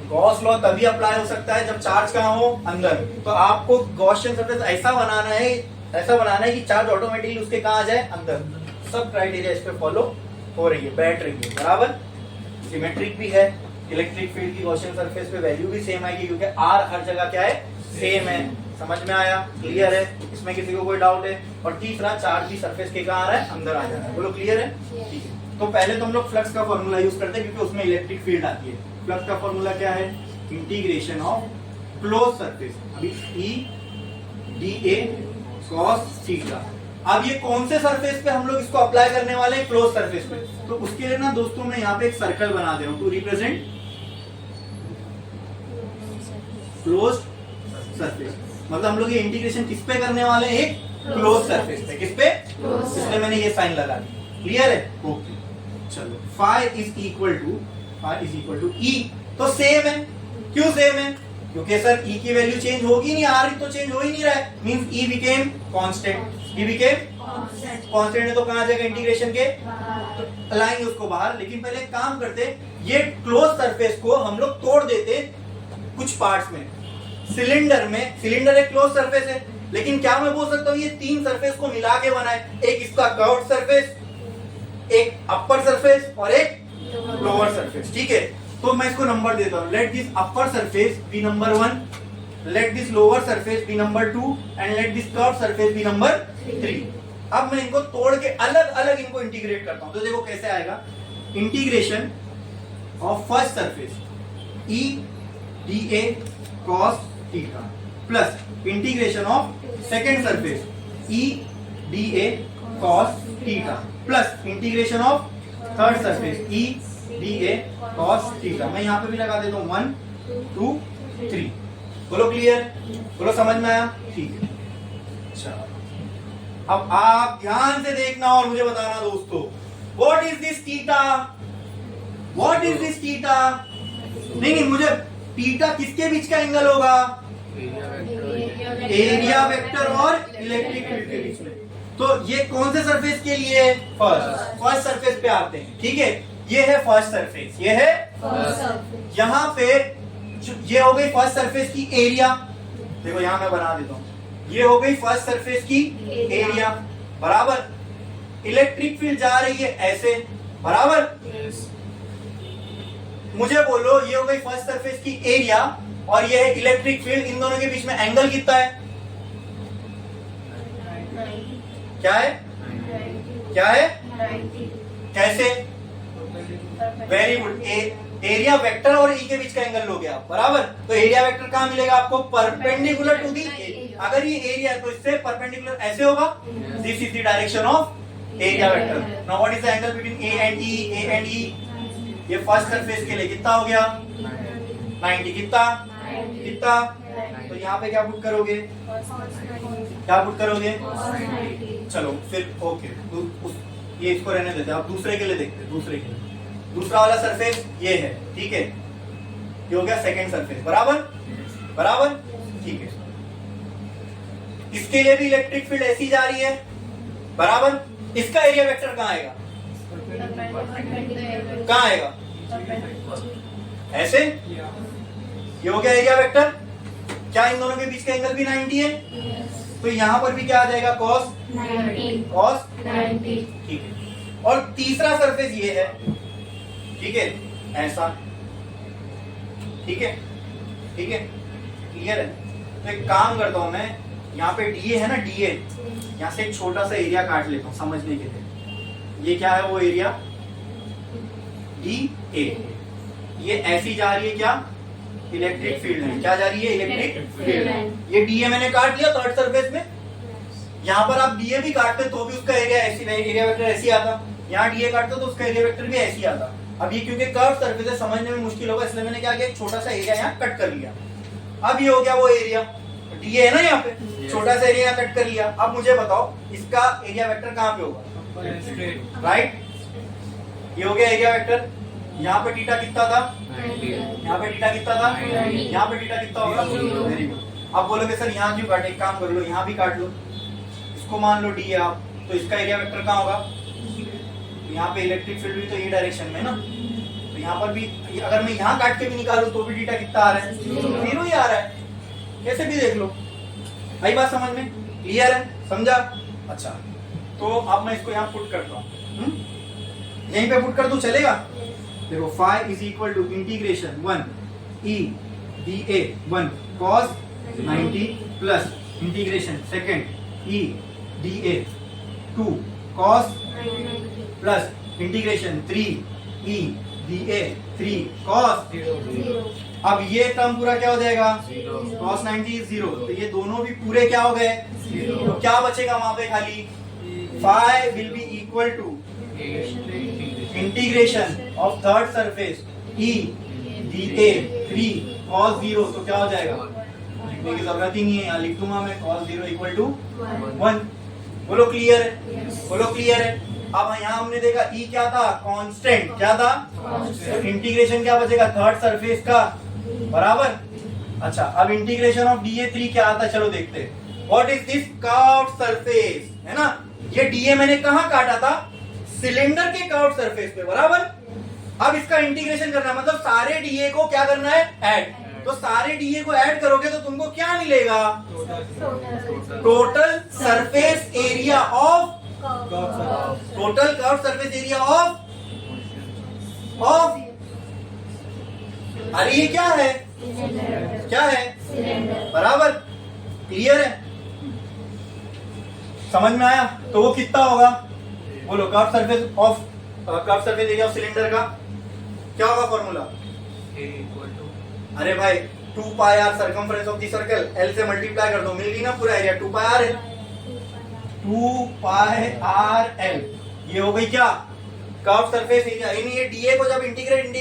गॉस लॉ तभी अप्लाई हो सकता है जब चार्ज कहाँ हो? अंदर। तो आपको गॉसियन सरफेस ऐसा बनाना है कि चार्ज ऑटोमेटिकली उसके कहाँ आ जाए? अंदर। सब क्राइटेरिया इस पे फॉलो हो रही है, बैठ रही है, बराबर। सिमेट्रिक भी है, इलेक्ट्रिक फील्ड की गॉसियन सरफेस पे वैल्यू भी सेम आएगी क्योंकि आर हर जगह क्या है? सेम है। समझ में आया? क्लियर है? इसमें किसी को कोई डाउट है? और तीसरा, चार्ज भी सरफेस के कहाँ आ रहा है? अंदर आ जा रहा है। बोलो क्लियर है? ठीक है। तो पहले तो हम लोग फ्लक्स का फॉर्मूला यूज करते हैं क्योंकि उसमें इलेक्ट्रिक फील्ड आती है। फ्लक्स का फॉर्मूला क्या है? इंटीग्रेशन ऑफ क्लोज सरफेस, अभी ई डी ए कॉस थीटा। अब ये कौन से सरफेस पे हम लोग इसको अप्लाई करने वाले हैं? क्लोज सरफेस पे। तो उसके लिए ना दोस्तों मैं यहाँ पे एक सर्कल बना दे रहा हूँ टू रिप्रेजेंट क्लोज सरफेस। मतलब हम लोग ये इंटीग्रेशन किस पे करने वाले हैं? एक क्लोज सरफेस पे। किस पे? इसलिए मैंने ये साइन लगा दिया। क्लियर है? ओके, चलो। फाई इज इक्वल टू ई, तो सेम है। क्यों सेम है? क्योंकि सर ई की वैल्यू चेंज होगी नहीं, आर तो चेंज हो ही नहीं रहा है, मींस ई बिकेम कांस्टेंट। ई बिकेम कांस्टेंट है तो कहां आ जाएगा? इंटीग्रेशन के तो लाएंगे उसको बाहर। लेकिन पहले एक काम करते, ये क्लोज सरफेस को हम लोग तोड़ देते कुछ पार्ट्स में। सिलेंडर एक क्लोज सरफेस है, लेकिन क्या मैं बोल सकता हूँ ये तीन सरफेस को मिला के बना है? एक इसका कर्व्ड सरफेस, एक अपर सरफेस और एक लोअर सरफेस। ठीक है, तो मैं इसको नंबर देता हूँ। Let this upper surface be number 1, let this lower surface be number 2 and let this curve surface be number 3। अब मैं इनको तोड़ के अलग अलग इनको इंटीग्रेट करता हूँ। तो देखो कैसे आएगा? Integration of first surface E D A cos theta plus integration of second surface E D A cos theta plus integration of third surface E D A cos theta. मैं यहाँ पे भी लगा देता हूँ 1 2 3। बोलो क्लियर? बोलो समझ में आया? ठीक है। चलो अब आप ध्यान से देखना और मुझे बताना दोस्तों, what is this theta? What is this theta? नहीं, मुझे थीटा किसके बीच का एंगल होगा? एरिया वेक्टर और इलेक्ट्रिक फील्ड के बीच में। तो ये कौन से सरफेस के लिए? फर्स्ट सरफेस पे आते हैं। ठीक है, ये है फर्स्ट सरफेस, ये है यहाँ पे ये हो गई फर्स्ट सरफेस की एरिया। देखो यहाँ मैं बना देता हूँ, ये हो गई फर्स्ट सरफेस की एरिया, बराबर। इलेक्ट्रिक फील्ड जा रही है ऐसे, बराबर। मुझे बोलो ये हो गई फर्स्ट सरफेस की एरिया और ये है इलेक्ट्रिक फील्ड। इन दोनों के बीच में एंगल कितना है? क्या है? क्या है? कैसे? Very good. एरिया वेक्टर और ई के बीच का एंगल हो गया, बराबर। तो एरिया वेक्टर कहाँ मिलेगा आपको? Perpendicular to the A. अगर ये एरिया है तो इससे परपेंडिकुलर ऐसे होगा, this is the direction of area vector. Now what is the angle between A and E? A and E, ये फर्स्ट सरफेस के लिए कितना हो गया? 90। कितना? कितना? तो यहाँ पे क्या पुट करोगे? क्या पुट करोगे? चलो फिर ओके, ये इसको रहने देते हैं। अब दूसरे के लिए देखते हैं। दूसरे के लिए, दूसरा वाला सरफेस ये है, ठीक है। ये हो गया सेकंड सरफेस, बराबर बराबर, ठीक है। इसके लिए भी इलेक्ट्रिक फील्ड ऐसी जा रही है, बराबर। इसका एरिया वेक्टर कहाँ आएगा? कहाँ आएगा? ऐसे। ये हो गया एरिया वेक्टर। क्या इन दोनों के बीच का एंगल भी 90 है? तो यहां पर भी क्या आ जाएगा? cos 90, ठीक है। और तीसरा सरफेस ये है, ठीक है, ऐसा, ठीक है, ठीक है, क्लियर है। तो एक काम करता हूं मैं, यहाँ पे डीए है ना, डीए, यहाँ से एक छोटा सा एरिया काट लेता हूँ समझने के लिए। ये क्या है? वो एरिया डी ए। ये ऐसी जा रही है, क्या? इलेक्ट्रिक फील्ड है। क्या जा रही है? Electric field. ये डीए मैंने काट लिया थर्ड सरफेस में। यहाँ पर आप डीए भी काटते तो भी उसका एरिया ऐसी, एरिया वेक्टर ऐसी आता। यहाँ डीए काटते तो उसका एरिया वेक्टर भी ऐसी आता। अब ये क्योंकि कर्व सरफेस है, समझने में मुश्किल होगा, इसलिए मैंने क्या किया? एक छोटा सा एरिया यहाँ कट कर लिया। अब ये हो गया वो एरिया, डीए है ना यहाँ पे, छोटा सा एरिया कट कर लिया। अब मुझे बताओ इसका एरिया वेक्टर कहाँ पे होगा? राइट। ये हो गया एरिया वेक्टर। यहाँ पे थीटा कितना था? यहाँ पे थीटा कितना था? यहाँ पे थीटा कितना होगा? Very good. अब बोलोगे सर यहाँ क्यों काटे? एक काम कर लो, यहाँ भी काट लो, इसको मान लो डी है आप, तो इसका एरिया वेक्टर कहाँ होगा? यहाँ पे इलेक्ट्रिक फील्ड भी तो ये डायरेक्शन में ना, तो यहाँ पर भी अगर मैं यहाँ काट के भी निकालूं तो भी थीटा कितना आ रहा है? 0 ही आ रहा है। कैसे भी देख लो, आई बात समझ में? क्लियर है? समझा? अच्छा, तो अब मैं इसको यहाँ पुट करता हूँ, यहीं पे पुट कर दूं, चलेगा? देखो phi is equal to integration 1 e dA 1 cos 90 plus integration second e dA 2 cos plus integration 3 e dA 3 cos। अब ये टर्म पूरा क्या हो जाएगा? cos 90 is 0। तो ये दोनों भी पूरे क्या हो गए? 0। तो क्या बचेगा वहां पे? खाली phi will be equal to integration of third surface e dA 3 cos 0। तो क्या हो जाएगा? लिखने की जरूरत ही नहीं है, यहाँ लिख दूंगा मैं cos 0 इक्वल टू 1। बोलो क्लियर है? बोलो क्लियर है? अब यहाँ हमने देखा e क्या था? कांस्टेंट। क्या था? तो इंटीग्रेशन क्या बचेगा? थर्ड सरफेस का, बराबर। अच्छा, अब इंटीग्रेशन ऑफ dA 3 क्या आता है? चलो देखते हैं। What is this? Curved surface, है ना। ये dA मैंने कहाँ काटा था? सिलेंडर के कर्व्ड सरफेस पे, बराबर। अब इसका इंटीग्रेशन करना है, मतलब सारे डीए को क्या करना है? ऐड। तो सारे डीए को ऐड करोगे तो तुमको क्या मिलेगा? Total surface area of, total curved surface area of अरे ये क्या है? क्या है? बराबर। क्लियर है? समझ में आया? तो वो कितना होगा? बोलो curve surface of, curve surface area of cylinder का क्या होगा फॉर्मूला? अरे भाई 2 pi R circumference of the circle, L से मल्टीप्लाई कर दो, मिल गई ना पूरा एरिया। 2 पाई आर है, 2 पाई आर एल। ये हो गई क्या? Curve surface area. ये डीए को जब इंटीग्रेट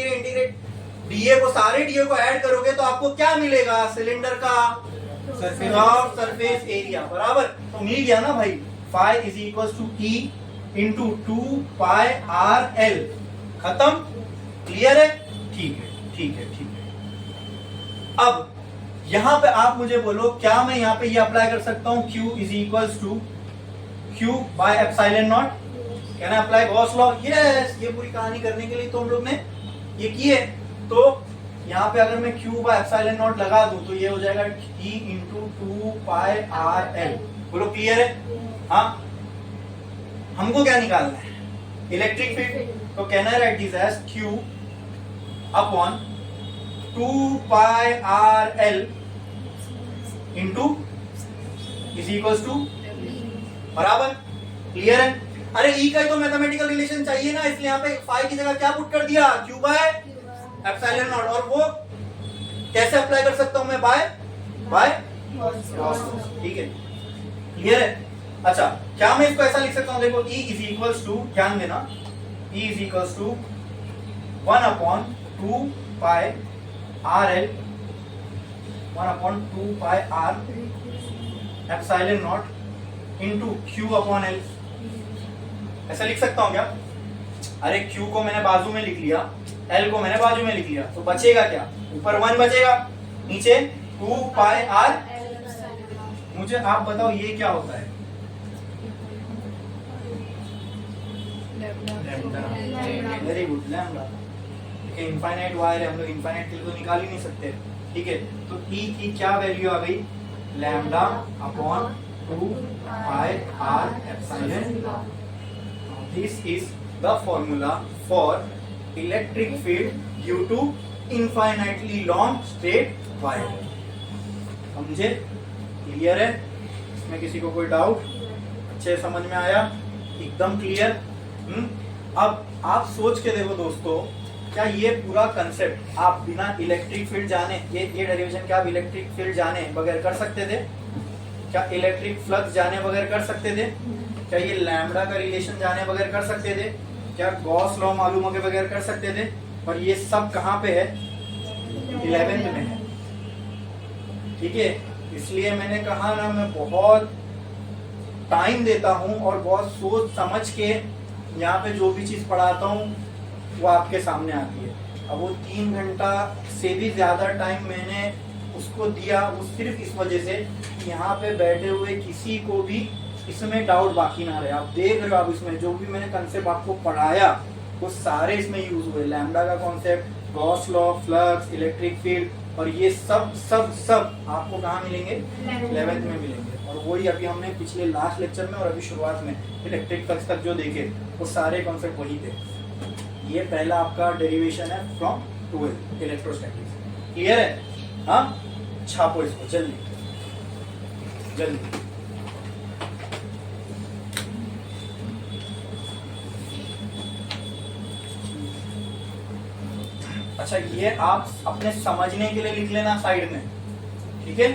डीए को, सारे डीए को ऐड करोगे तो आपको क्या मिलेगा? सिलेंडर का कर्व सरफेस एरिया, बराबर। तो मिल गया ना भाई, phi is equal to E into 2 pi R L. खत्म? क्लियर है? ठीक है, ठीक है, ठीक है। अब यहां पे आप मुझे बोलो, क्या मैं यहां पे ये अप्लाई कर सकता हूं? Q is equal to Q by epsilon not. Can I apply Gauss law? Yes. ये पूरी कहानी करने के लिए तो हम लोग ने ये की है। तो यहाँ पे अगर मैं Q बाय एप्सिलॉन नॉट लगा दूं तो ये हो जाएगा E into 2 pi R L. बोलो क्लियर है? हाँ, हमको क्या निकालना है? Electric field. तो can I write this as Q upon 2 pi R L into is equal to बराबर, क्लियर है? अरे ई का ही तो मैथमेटिकल रिलेशन चाहिए ना, इसलिए यहाँ पे फाई की जगह क्या पुट कर दिया, क्यू बाय एप्सिलॉन नॉट। और वो कैसे अप्लाई कर सकता हूं मैं, बाय कॉस, ठीक है, क्लियर है? अच्छा, क्या मैं इसको ऐसा लिख सकता हूं, देखो E इज इक्वल्स टू, ध्यान देना, E is equals to 1/2 pi R L, 1/2 pi R epsilon not into Q upon L, ऐसा लिख सकता हूं क्या? अरे Q को मैंने बाजू में लिख लिया, L को मैंने बाजू में लिख लिया, तो बचेगा क्या, ऊपर 1 बचेगा, नीचे 2 पाई आर। मुझे आप बताओ ये क्या होता है? Very good, lambda. Infinite wire है, हम लोग इनफाइनाइट के लिए तो निकाल ही नहीं सकते, ठीक है? तो E की क्या वैल्यू आ गई, lambda upon 2 pi R epsilon. This is the formula for electric field due to infinitely long straight wire. समझे? क्लियर है? इसमें किसी को कोई डाउट? अच्छे समझ में आया? एकदम क्लियर? अब आप सोच के देखो दोस्तों, क्या ये पूरा कंसेप्ट आप बिना इलेक्ट्रिक फील्ड जाने, ये डेरिवेशन क्या आप इलेक्ट्रिक फील्ड जाने बगैर कर सकते थे? क्या इलेक्ट्रिक फ्लक्स जाने बगैर कर सकते थे? क्या ये लैम्डा का रिलेशन जाने बगैर कर सकते थे? क्या गॉस लॉ मालूम होने बगैर कर सकते थे? और ये सब कहाँ पे है, 11th में है, ठीक है? इसलिए मैंने कहा ना, मैं बहुत टाइम देता हूँ और बहुत सोच समझ के यहाँ पे जो भी चीज पढ़ाता हूँ वो आपके सामने आती है। अब वो 3 घंटा से भी ज्यादा टाइम मैंने उसको दिया, वो सिर्फ इस वजह से कि यहाँ पे बैठे हुए किसी को भी इसमें डाउट बाकी ना रहे। आप देख रहे हो, आप इसमें जो भी मैंने कंसेप्ट आपको पढ़ाया वो सारे इसमें यूज हुए, लैम्डा का concept, Gauss law, flux, electric field, और ये सब सब सब आपको कहाँ मिलेंगे, 11th में मिलेंगे। और वही अभी हमने पिछले लास्ट लेक्चर में और अभी शुरुआत में इलेक्ट्रिक फ्लक्स तक जो देखे वो सारे कॉन्सेप्ट वही थे। ये पहला आपका डेरिवेशन है फ्रॉम 12th इलेक्ट्रोस्टैटिक्स, क्लियर है? हाँ, छापो इसको जल्दी जल्दी। अच्छा, ये आप अपने समझने के लिए लिख लेना साइड में, ठीक है?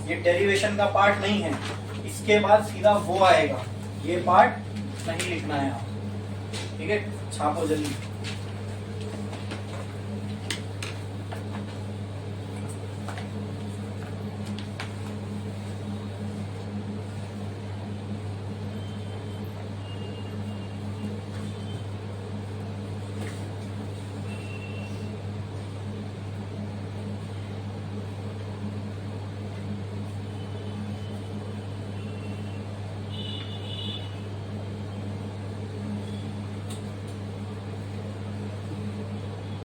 ये डेरिवेशन का पार्ट नहीं है, इसके बाद सीधा वो आएगा, ये पार्ट नहीं लिखना है आप, ठीक है? छापो जल्दी।